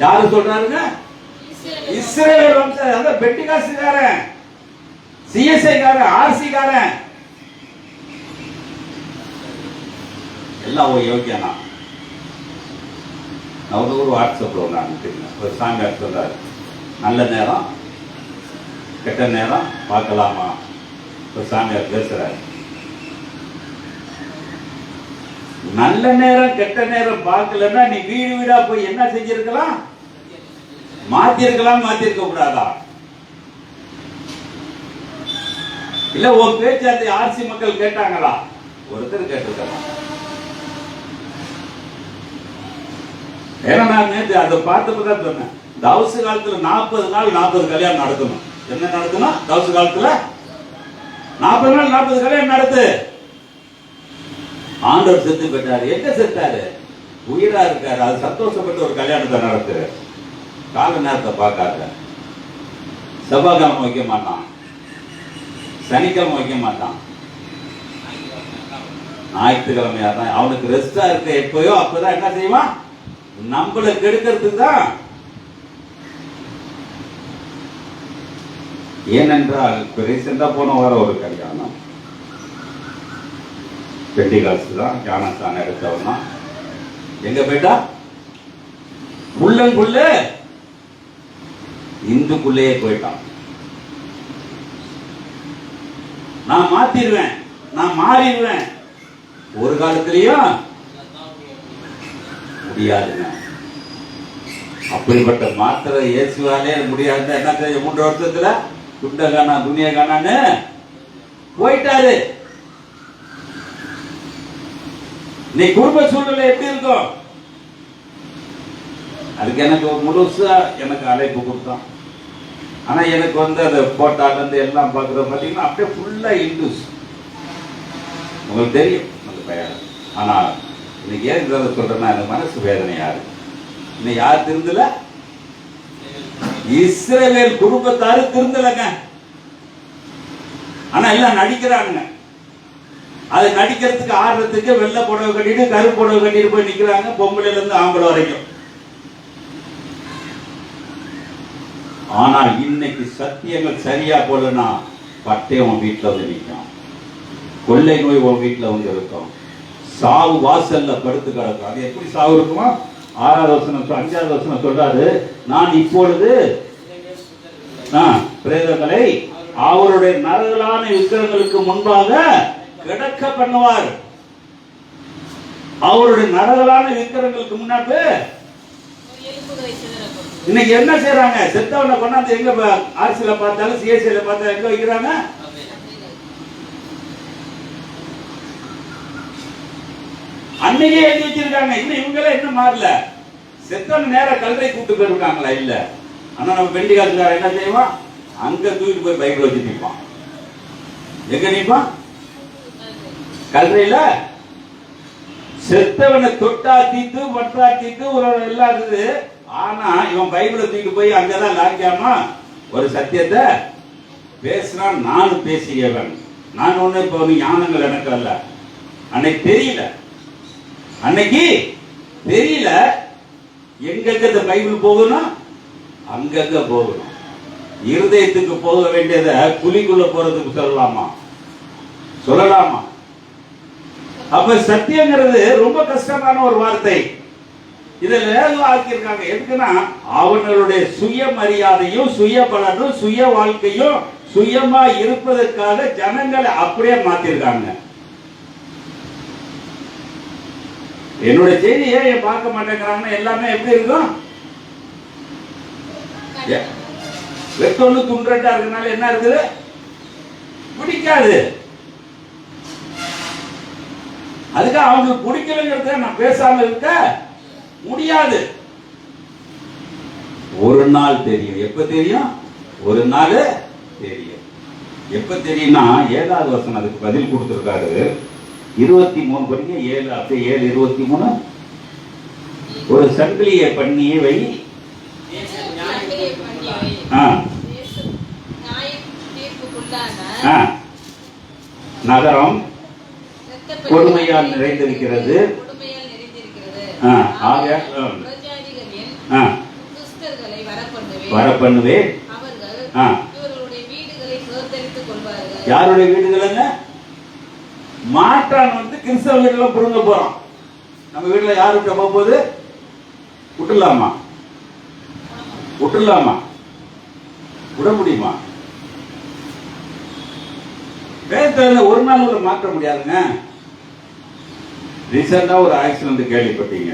யாரு சொல்றாருங்க? இஸ்ரவேல் வம்சம். அந்த பெட்டிகாசுக்காரன், சிஎஸ்ஐ காரன், ஆர்சி காரன் எல்லாம் ஒரு யோகியனா. நான் ஒரு வாட்ஸ்அப்ல ஒரு சாங் சொல்றாரு, நல்ல நேரம் கெட்ட நேரம் பார்க்கலாமா. ஒரு சாமியார் பேசுறாரு, நல்ல நேரம் கெட்ட நேரம் பார்க்கலன்னா நீ வீடு வீடா போய் என்ன செஞ்சிருக்கலாம்? மாத்திருக்கலாம், மாத்திருக்க கூடாதா? இல்ல உன் பேச்சு அந்த ஆர்சி மக்கள் கேட்டாங்களா? ஒருத்தர் கேட்டிருக்கலாம். ஏன்னா நான் நேற்று அதை பார்த்தப்பதான் சொன்னேன், தவசு காலத்துல 40 நாள் 40 கல்யாணம் நடத்தணும். என்ன நடத்தணும்? தவசு காலத்துல 40 நாள் 40 கல்யாணம் நடத்து. ஆண்டவர் செத்து போயிட்டாரு. எங்க செத்தாரு? உயிரா இருக்காரு. அது சந்தோஷப்பட்டு ஒரு கல்யாணத்தை நடத்து. கால நேரத்தை பார்க்காத. செவ்வாய்க்கிழமை வைக்க மாட்டான், சனிக்கிழமை வைக்க மாட்டான், ஞாயிற்றுக்கிழமையா தான் அவனுக்கு ரெஸ்டா இருக்க. எப்பயோ அப்பதான் என்ன செய்வான்? நம்மள கெடுக்கிறதுக்கு தான். ஏனென்றால் ரீசெண்டா போன வாரம் ஒரு கல்யாணம், பெட்டிகாசு தான், ஞானஸ்தானம் எடுத்தவன் தான். எங்க போயிட்டா? உள்ளங்குள்ள இந்துக்குள்ளேயே போயிட்டான். நான் மாத்திடுவேன், நான் மாறிடுவேன். ஒரு காலத்திலையும் முடியாதுங்க. அப்படிப்பட்ட மாத்திரை இயேசுவாலே முடியாது. என்ன செய்ய? 3 வருஷத்துல துண்ட காணா துணிய காணான்னு போயிட்டாரு. நீ குடும்ப சூழ்நிலை எப்படி இருக்கும்? அதுக்கு எனக்கு முழுசா எனக்கு அழைப்பு கொடுத்தான். ஆனா எனக்கு அந்த போட்டால இருந்து எல்லாம் பாக்குறது பாத்தீங்கன்னா அப்படியே ஃபுல்லா இந்துஸ். உங்களுக்கு தெரியும் அந்த பையன். ஆனா இன்னைக்கு ஏன் சொல்றேன்னா அந்த மனசு வேதனையா இருக்கு. இன்னைக்கு யார் திருந்தல? இஸ்ரவேல் குடும்பத்தாரு திருந்தலங்க. ஆனா எல்லாம் நடிக்கிறாங்க. அது நடிக்கிறதுக்கு ஆடுறதுக்கு வெள்ளை புடவை கட்டிட்டு கருப்பு புடவை கட்டிட்டு போய் நிக்கிறாங்க, பொம்பளைல இருந்து ஆம்பளை வரைக்கும். ஆனால் இன்னைக்கு சத்தியங்கள் சரியா போலனா பட்டயம் உன் வீட்டுல வந்து நிற்கும், கொள்ளை நோய் உன் வீட்டுல வந்து இருக்கும், சாவு வாசல்ல படுத்து கிடக்கும். அது எப்படி சாவு இருக்குமா? 6வது வசனம் 5வது வசனம் சொல்றாரு, நான் இப்பொழுது பிரேதங்களை அவருடைய நரகலான விக்கிரகங்களுக்கு முன்பாக கிடக்க பண்ணுவார். அவருடைய நரகலான விக்கிரகங்களுக்கு முன்னாடி இன்னைக்கு என்ன செய்யறாங்க? செத்தவனை கொண்டாந்து எங்க ஆர்சியில பார்த்தாலும் சிஎஸ்சியில பார்த்தாலும் எங்க வைக்கிறாங்க? அன்னைக்கே எழுதி வச்சிருக்காங்க. இன்னும் இவங்களே இன்னும் மாறல. செத்தவன் நேர கல்றை கூட்டு போயிருக்காங்களா? இல்ல. ஆனா நம்ம பெண்டிகாசுக்காரன் என்ன செய்வான்? அங்க தூக்கிட்டு போய் பைபிள் வச்சு நிற்பான். எங்க நிற்பான்? கல்றையில. செத்தவனை தொட்டா தீத்து மற்றா தீத்து ஒரு எல்லாம் இருக்குது. ஆனா இவன் பைபிளை தூக்கிட்டு போய் அங்கதான் லாக்கியாமா ஒரு சத்தியத்தை பேசுறான். நானும் பேசியவன். நான் ஒண்ணு இப்போ ஞானங்கள் எனக்கு அல்ல. அன்னைக்கு தெரியல, அன்னைக்கு தெரியல. எங்கெங்க இந்த பைபிள் போகணும்? அங்கங்க போகணும். இருதயத்துக்கு போக வேண்டியத குழிக்குள்ள போறதுக்கு சொல்லலாமா? சொல்லலாமா? அப்ப சத்தியங்கிறது ரொம்ப கஷ்டமான ஒரு வார்த்தை. இதை ஆக்கியிருக்காங்க. எதுக்குன்னா அவர்களுடைய சுயமரியாதையும் சுய பலனும் சுய வாழ்க்கையும் சுயமா இருப்பதற்காக ஜனங்களை அப்படியே மாத்திருக்காங்க. என்னுடைய செய்தி ஏன் பார்க்க மாட்டேங்கிறாங்க? எல்லாமே எப்படி இருக்கும்? வெட்டொன்னு துண்டா இருக்கனால என்ன இருக்குது? பிடிக்காது. அதுக்கு அவங்களுக்கு பிடிக்கலங்கிறத நான் பேசாம இருக்க முடியாது. ஒரு நாள் தெரியும். எப்ப தெரியும்? ஒரு நாள் தெரியும். எப்ப தெரியும்னா 7வது வசனம் அதுக்கு பதில் கொடுத்திருக்காரு. 23 படிக்க 7 அப்படியே 7:23. ஒரு சங்கிலியை பண்ணி வை, நகரம் கொடுமையால் நிறைந்திருக்கிறது. வரப்பண்ணுவே. யாருடைய வீடுகள்? மாற்றான் வந்து கிறிஸ்தவ வீடுல புடுங்க போறோம். நம்ம வீட்டுல யாரு விட்ட போகுது? விட்டுலாமா? விட்டுலாமா? விட முடியுமா? வேதத்துல ஒரு நாள் கூட மாற்ற முடியாதுங்க. ரீசெண்டா ஒரு ஆக்சிடென்ட் கேள்விப்பட்டீங்க.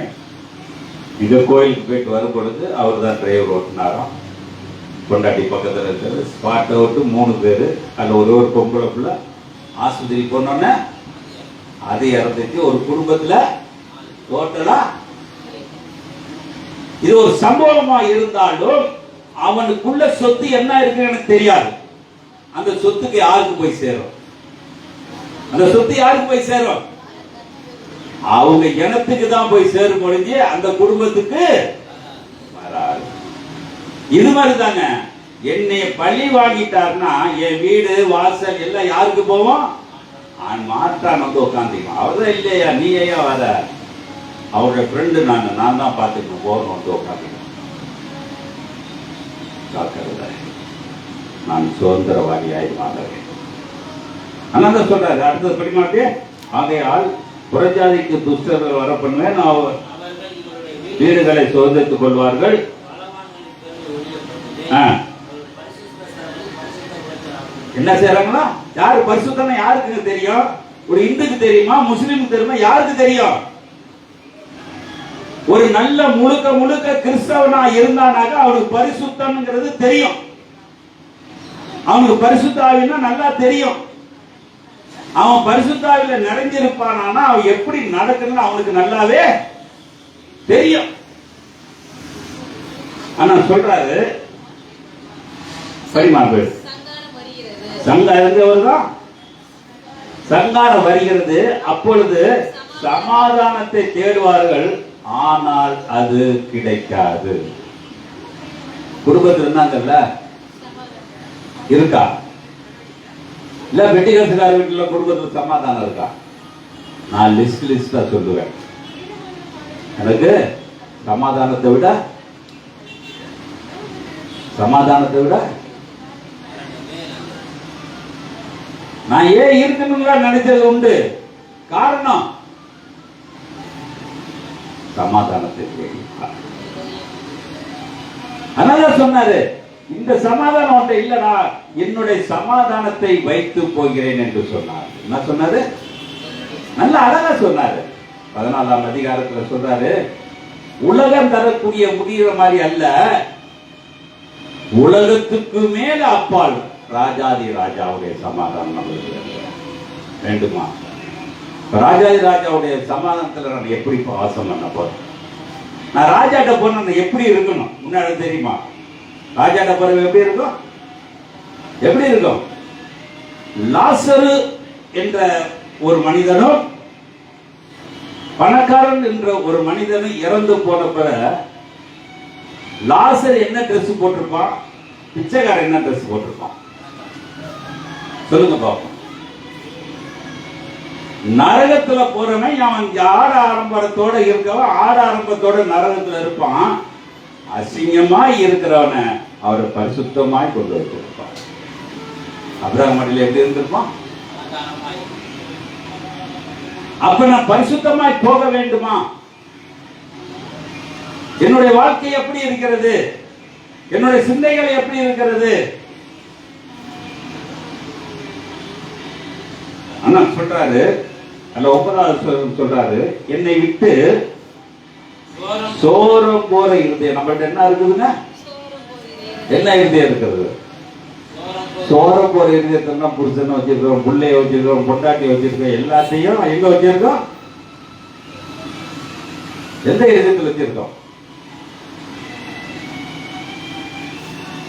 இங்க கோயிலுக்கு போயிட்டு வரும் பொழுது அவர் தான் டிரைவர் ஓட்டினாராம். கொண்டாட்டி பக்கத்தில் இருக்கிறது ஸ்பாட்டை விட்டு 3 பேர், அதில் ஒரு பொம்பளை பிள்ளை ஆஸ்பத்திரி போனோன்னே அது இறந்துச்சு. ஒரு குடும்பத்தில் டோட்டலா இது ஒரு சம்பவமா இருந்தாலும் அவனுக்குள்ள சொத்து என்ன இருக்குன்னு எனக்கு தெரியாது. அந்த சொத்துக்கு யாருக்கு போய் சேரும்? அந்த சொத்து யாருக்கு போய் சேரும்? அவங்க இனத்துக்கு தான் போய் சேரும் முடிஞ்சு அந்த குடும்பத்துக்கு வராது. இது மாதிரி தாங்க. என்னை பழி வாங்கிட்டாருன்னா என் வீடு வாசல் எல்லாம் யாருக்கு போவோம்? மாற்றான் வந்து உட்காந்துக்கும். அவர்தான் இல்லையா, நீ ஏன் வர? அவருடைய ஃப்ரெண்டு நான் தான் பார்த்துக்கணும் போகணும் வந்து உட்காந்துக்கணும். நான் சுதந்திரவாதியாய் மாறுறேன். அண்ணா சொல்றாரு. அடுத்தது படி மாட்டே. ஆகையால் புறஜாதிக்கு துஷ்டர்கள் வர பண்ணுவேன், வீடுகளை சுதந்திரித்துக் கொள்வார்கள். என்ன செய்யறாங்களா? யாரு பரிசுத்தம் யாருக்கு தெரியும்? ஒரு இந்துக்கு தெரியுமா? முஸ்லிமுக்கு தெரியுமா? யாருக்கு தெரியும்? ஒரு நல்ல முழுக்க முழுக்க கிறிஸ்தவனா இருந்தானாக்க அவனுக்கு பரிசுத்தம்ங்கிறது தெரியும். அவனுக்கு பரிசுத்தாவினா நல்லா தெரியும். அவன் பரிசுத்தாவில நிறைஞ்சிருப்பானா அவன் எப்படி நடக்கணும்னு அவனுக்கு நல்லாவே தெரியும். ஆனா சொல்றாரு படிமாறு சங்காரம் சங்காரம் வருகிறது. அப்பொழுது சமாதானத்தை தேடுவார்கள், ஆனால் அது கிடைக்காது. குடும்பத்தில் இருந்தாங்கல்ல இருக்கா? இல்ல வெட்டிகாசுக்கார வீட்டுல குடும்பத்தில் சமாதானம் இருக்கா? நான் லிஸ்டா சொல்லுவேன். எனக்கு சமாதானத்தை விட நான் ஏன் இருக்கணும்ல நினைச்சது உண்டு. காரணம் சமாதானத்தை தேடிப்பார். அதனால சொன்னாரு, இந்த சமாதானம் இல்லடா, என்னுடைய சமாதானத்தை வைத்து போகிறேன் என்று சொன்னார். என்ன சொன்னாரு? நல்ல அழகா சொன்னாரு. 14ஆம் அதிகாரத்துல சொல்றாரு, உலகம் தரக்கூடிய முடிகிற மாதிரி அல்ல, உலகத்துக்கு மேல அப்பால் ராஜாதி ராஜாவுடைய சமாதானம் நம்மளுக்கு வேண்டுமா? ராஜாதி ராஜாவுடைய சமாதானத்துல நான் எப்படி வாசம் பண்ண போறேன்? நான் ராஜாட்ட போன எப்படி இருக்கணும் முன்னாடி தெரியுமா? ராஜாட்ட போற எப்படி இருக்கும்? எப்படி இருக்கும்? லாசரு என்ற ஒரு மனிதனும் பணக்காரன் என்ற ஒரு மனிதனும் இறந்து போன லாசர் என்ன ட்ரெஸ் போட்டிருப்பான்? பிச்சைக்காரன் என்ன ட்ரெஸ் போட்டிருப்பான்? சொல்லுங்க பாப்போம். நரகத்துல போறவன் அவன் ஆட ஆரம்பத்தோட இருக்கவன் ஆட ஆரம்பத்தோட நரகத்துல இருப்பான். அசிங்கமா இருக்கிறவன அவரை பரிசுத்தமாய் கொண்டு வச்சிருப்பான். அபிரகாம் மடியில எப்படி இருந்திருப்பான்? அப்ப நான் பரிசுத்தமாய் போக வேண்டுமா? என்னுடைய வாழ்க்கை எப்படி இருக்கிறது? என்னுடைய சிந்தைகள் எப்படி இருக்கிறது? அண்ணா சொல்றாரு, அல்ல 9வது சொல்றாரு, என்னை விட்டு சோரம் போற இருதயம். நம்மள்ட்ட என்ன இருக்குதுங்க? என்ன இருதயம் இருக்கிறது? சோரம் போற இருதயத்தை புருஷனை வச்சிருக்கிறோம், பிள்ளைய வச்சிருக்கிறோம், பொண்டாட்டி வச்சிருக்கோம், எல்லாத்தையும் எங்க வச்சிருக்கோம்? எந்த இருதயத்தில் வச்சிருக்கோம்?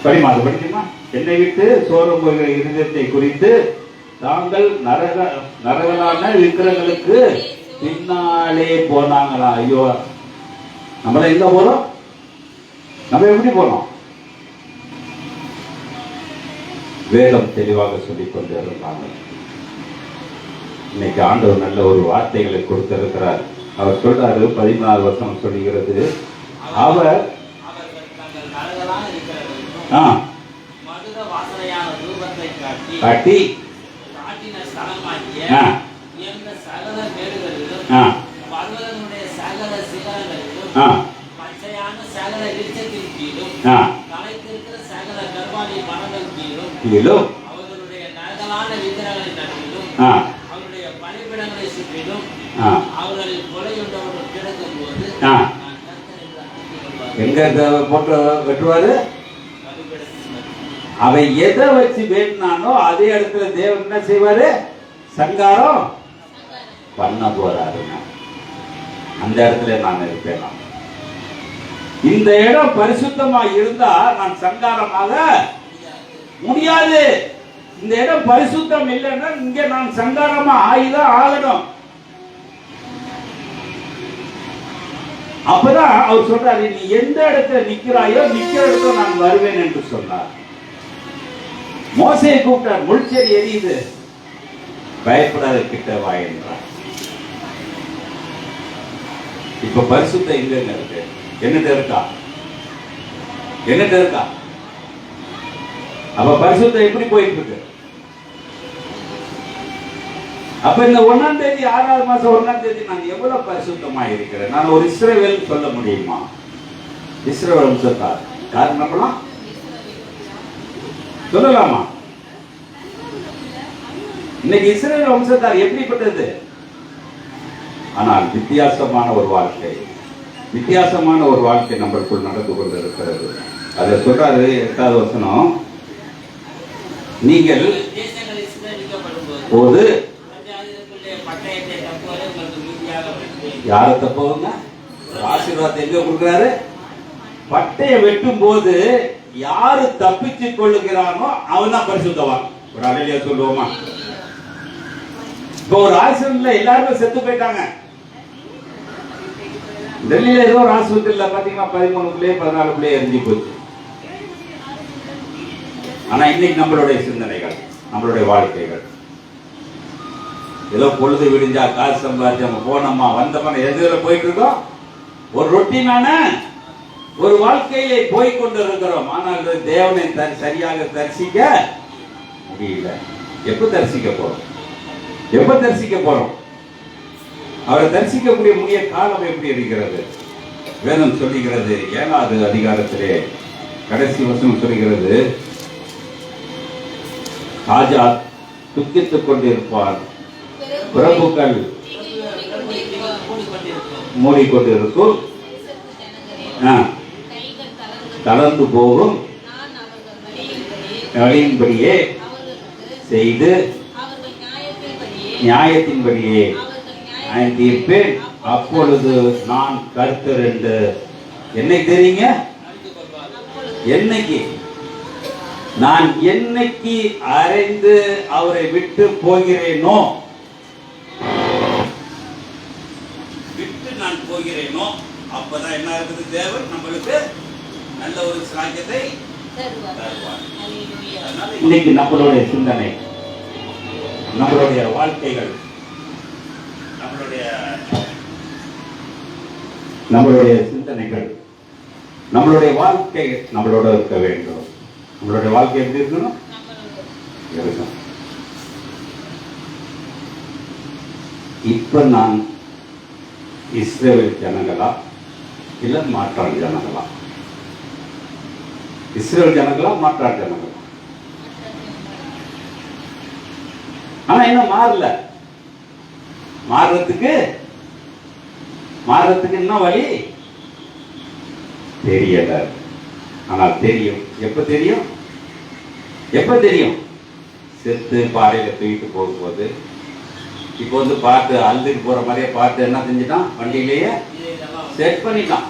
படிமா, அது படிக்குமா? என்னை விட்டு சோரம் போகிற இருதயத்தை குறித்து தாங்கள் நரகலான விக்கிரங்களுக்கு பின்னாலே போனாங்களா? ஐயோ, நம்மள எங்க போறோம்? நம்ம எப்படி போனோம்? வேதம் தெளிவாக சொல்லிக் கொண்டு இருந்தாங்க. இன்னைக்கு ஆண்டவர் நல்ல ஒரு வார்த்தைகளை கொடுத்திருக்கிறார். அவர் சொல்றாரு, 14 வருஷம் சொல்லுகிறது, அவர் காட்டி எங்க போட்டு வெட்டுவாரு. அவை எதை வச்சு வேட்டினானோ அதே இடத்துல தேவன் என்ன செய்வாரு? சங்காரம் பண்ண போறாரு. அந்த இடத்துல நான் இருப்பேன். இந்த இடம் பரிசுத்தமா இருந்தா நான் சங்காரமாக முடியாது. இந்த இடம் பரிசுத்தம் இல்லைன்னா இங்க நான் சங்காரமா ஆகிதான் ஆகணும். அப்பதான் அவர் சொல்றாரு, நீ எந்த இடத்துல நிக்கிறாயோ நிக்கிற இடத்துல நான் வருவேன் என்று சொன்னார். மோசையை கூப்பிட்டார், முள்செடி எரியுது, பயப்படாத, கிட்ட வா என்றார். இப்ப பரிசுத்தம் எங்க இருக்கு? என்னட்ட இருக்கா? என்னட்ட இருக்கா? அப்ப பரிசுத்தம் எப்படி போயிட்டு இருக்கு? அப்ப இந்த 1ஆம் தேதி 6வது மாசம் 1ஆம் தேதி நான் எவ்வளவு பரிசுத்தமா இருக்கிறேன்? நான் ஒரு இஸ்ரவேல் சொல்ல முடியுமா? இஸ்ரவேல் வம்சத்தார் யார் நம்பலாம்? சொல்லலாமா? இன்னைக்கு இஸ்ரவேல் வம்சத்தார் எப்படிப்பட்டது? ஆனால் வித்தியாசமான ஒரு வாழ்க்கை, வித்தியாசமான ஒரு வாழ்க்கை நம்மளுக்குள் நடந்து கொண்டு இருக்கிறது. அதை சொல்றாரு 8வது வசனம், நீங்கள் போது யார தப்புவங்க? ஆசீர்வாதத்தை எங்க கொடுக்கிறாரு? பட்டையை வெட்டும் போது யாரு தப்பிச்சு கொள்ளுகிறானோ அவன் தான் பரிசுத்தவான். ஒரு அலையில சொல்லுவோமா? இப்ப ஒரு ஆசிரியர்ல எல்லாருமே செத்து போயிட்டாங்க. டெல்லியில ஏதோ ஒரு ஆஸ்பத்திரியில பாத்தீங்கன்னா 13 14 எரிஞ்சு போச்சு. ஆனா இன்னைக்கு நம்மளுடைய சிந்தனைகள், நம்மளுடைய வாழ்க்கைகள் ஏதோ பொழுது விடிஞ்சா காசு சம்பாதிச்சு நம்ம போனோமா வந்தோமா எதுல போயிட்டு இருக்கோம்? ஒரு ரொட்டீனான ஒரு வாழ்க்கையிலே போய்கொண்டு இருக்கிறோம். ஆனால் தேவனை சரியாக தரிசிக்க முடியல. எப்ப தரிசிக்க போறோம்? எப்ப தரிசிக்க போறோம்? அவரை தரிசிக்கக்கூடிய முடிய காலம் எப்படி இருக்கிறது? வேதம் சொல்லுகிறது 7வது அதிகாரத்திலே கடைசி வசனம் சொல்லுகிறது, ராஜா துக்கித்துக் கொண்டிருப்பார், பிரபுக்கள் மூடிக்கொண்டிருக்கும், தளர்ந்து போகும், வழியின்படியே செய்து நியாயத்தின்படியே தீர்ப்பேன். அப்பொழுது நான் கர்த்தர் என்று என்னைக்கு தெரியுங்க? என்னைக்கு நான் என்னைக்கு அறிந்து அவரை விட்டு போகிறேனோ, விட்டு நான் போகிறேனோ, அப்பதான் என்ன இருக்குது? தேவன் நம்மளுக்கு நல்ல ஒரு சாக்கியத்தை தருவார். இன்னைக்கு நம்மளுடைய சிந்தனை, நம்மளுடைய வாழ்க்கைகள், நம்மளுடைய சிந்தனைகள், நம்மளுடைய வாழ்க்கை நம்மளோட இருக்க வேண்டும். நம்மளுடைய வாழ்க்கை எப்படி இருக்கணும்? இப்ப நான் இஸ்ரவேல் ஜனங்களா இல்ல மாற்றான் ஜனங்களா? இஸ்ரவேல் ஜனங்களா மாற்றான் ஜனங்களா? ஆனா இன்னும் மாறல. மாறுறதுக்கு என்ன வழி தெரியல. ஆனால் தெரியும். எப்ப தெரியும்? எப்ப தெரியும்? செத்து பாறையில தூக்கிட்டு போகும்போது. இப்போ பாட்டு அழுதுக்கு போற மாதிரியே பாட்டு என்ன செஞ்சுட்டான்? வண்டியிலேயே செட் பண்ணிட்டான்.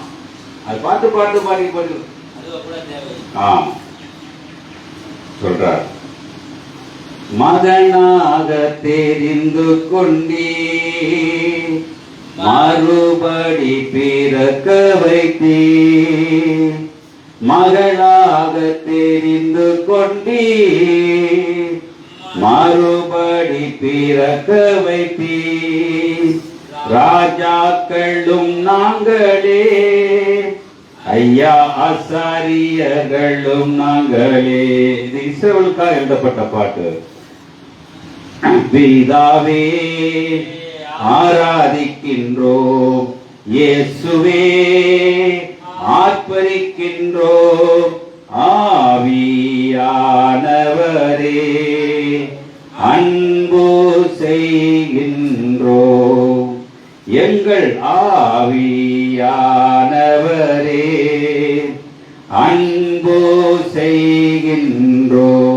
அது பாட்டு பாட்டு பாடி போயிடு. சொல்றார், மகனாக தெரிந்து கொண்டே மறுபடி பிறக்க வைத்தே, மகளாக தெரிந்து கொண்டே மறுபடி பிறக்க வைத்தே, ராஜாக்களும் நாங்களே, ஐயா ஆசாரியர்களும் நாங்களே. இது இஸ்ரவேலுக்காக எழுதப்பட்ட பாட்டு. பிதாவே ஆராதிக்கின்றோம், இயேசுவே ஆர்ப்பரிக்கின்றோம், ஆவியானவரே அன்பு செய்கின்றோம், எங்கள் ஆவியானவரே அன்பு செய்கின்றோம்,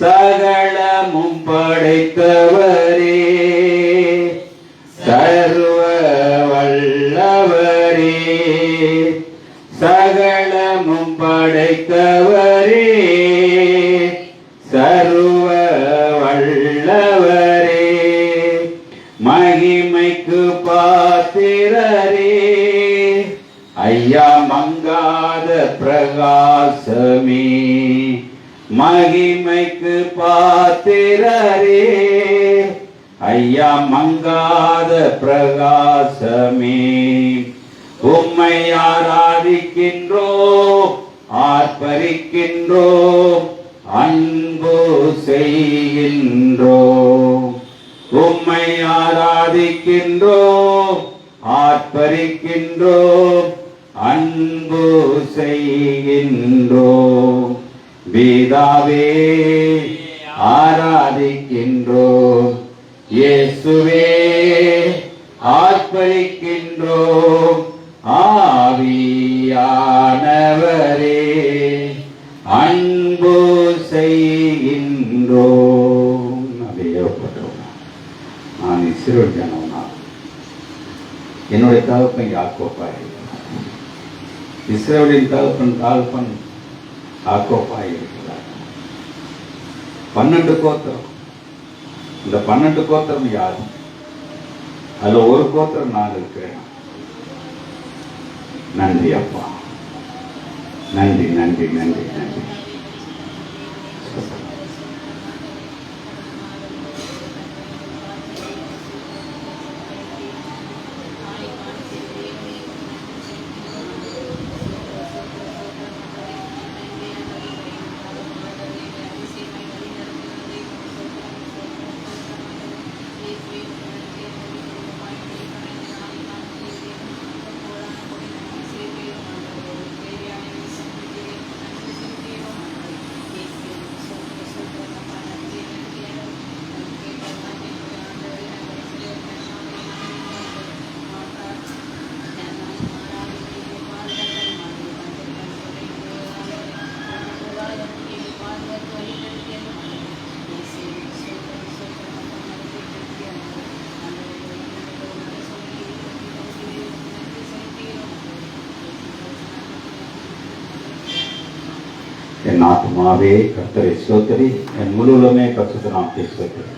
சகலமும் படைத்தவரே சர்வ வல்லவரே, சகலமும் படைத்தவரே சர்வ வல்லவரே, மகிமைக்கு பாத்திரரே, ஐயா மங்காத பிரகாசமே, மகிமைக்கு பாத்திரரே, ஐயா மங்காத பிரகாசமே, உம்மை ஆராதிக்கின்றோம், ஆர்ப்பரிக்கின்றோம், அன்பு செய்கின்றோம், உம்மை ஆராதிக்கின்றோம், ஆர்ப்பரிக்கின்றோம், அன்பு செய்கின்றோம், பிதாவே ஆராதிக்கின்றோம், இயேசுவே ஆர்ப்பரிக்கின்றோம், ஆவியானவரே அன்பு செய்கின்றோம். நான் இஸ்ரவேல் ஜனம்னா என்னுடைய தகப்பன் யாக்கோபாய், இஸ்ரவேலின் தகப்பன் யாக்கோபாய் இருக்கிறார். 12 கோத்திரம். இந்த 12 கோத்திரம் யாரு? அதுல ஒரு கோத்திரம் நான் இருக்கிறேன். நன்றி அப்பா, நன்றி நன்றி நன்றி நன்றி. என் ஆத்மாவே கர்த்தரை ஸ்தோத்திரி, என் முழுவதுமே பரிசுத்த நாமத்தை ஸ்தோத்திரி.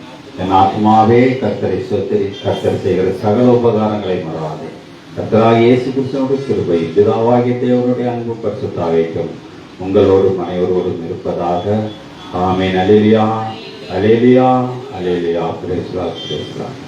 என் ஆத்மாவே கர்த்தரை ஸ்தோத்திரி, கர்த்தர் செய்கிற சகல உபகாரங்களை மறவாதே. கர்த்தராகிய இயேசு கிறிஸ்துவினுடைய கிருபை, பிதாவாகிய தேவனுடைய அன்பு, பரிசுத்த ஆவியும் உங்களோடும் அனைவரோடும் இருப்பதாக. ஆமென். அல்லேலூயா, அல்லேலூயா, அல்லேலூயா. Praise the lord, praise the Lord.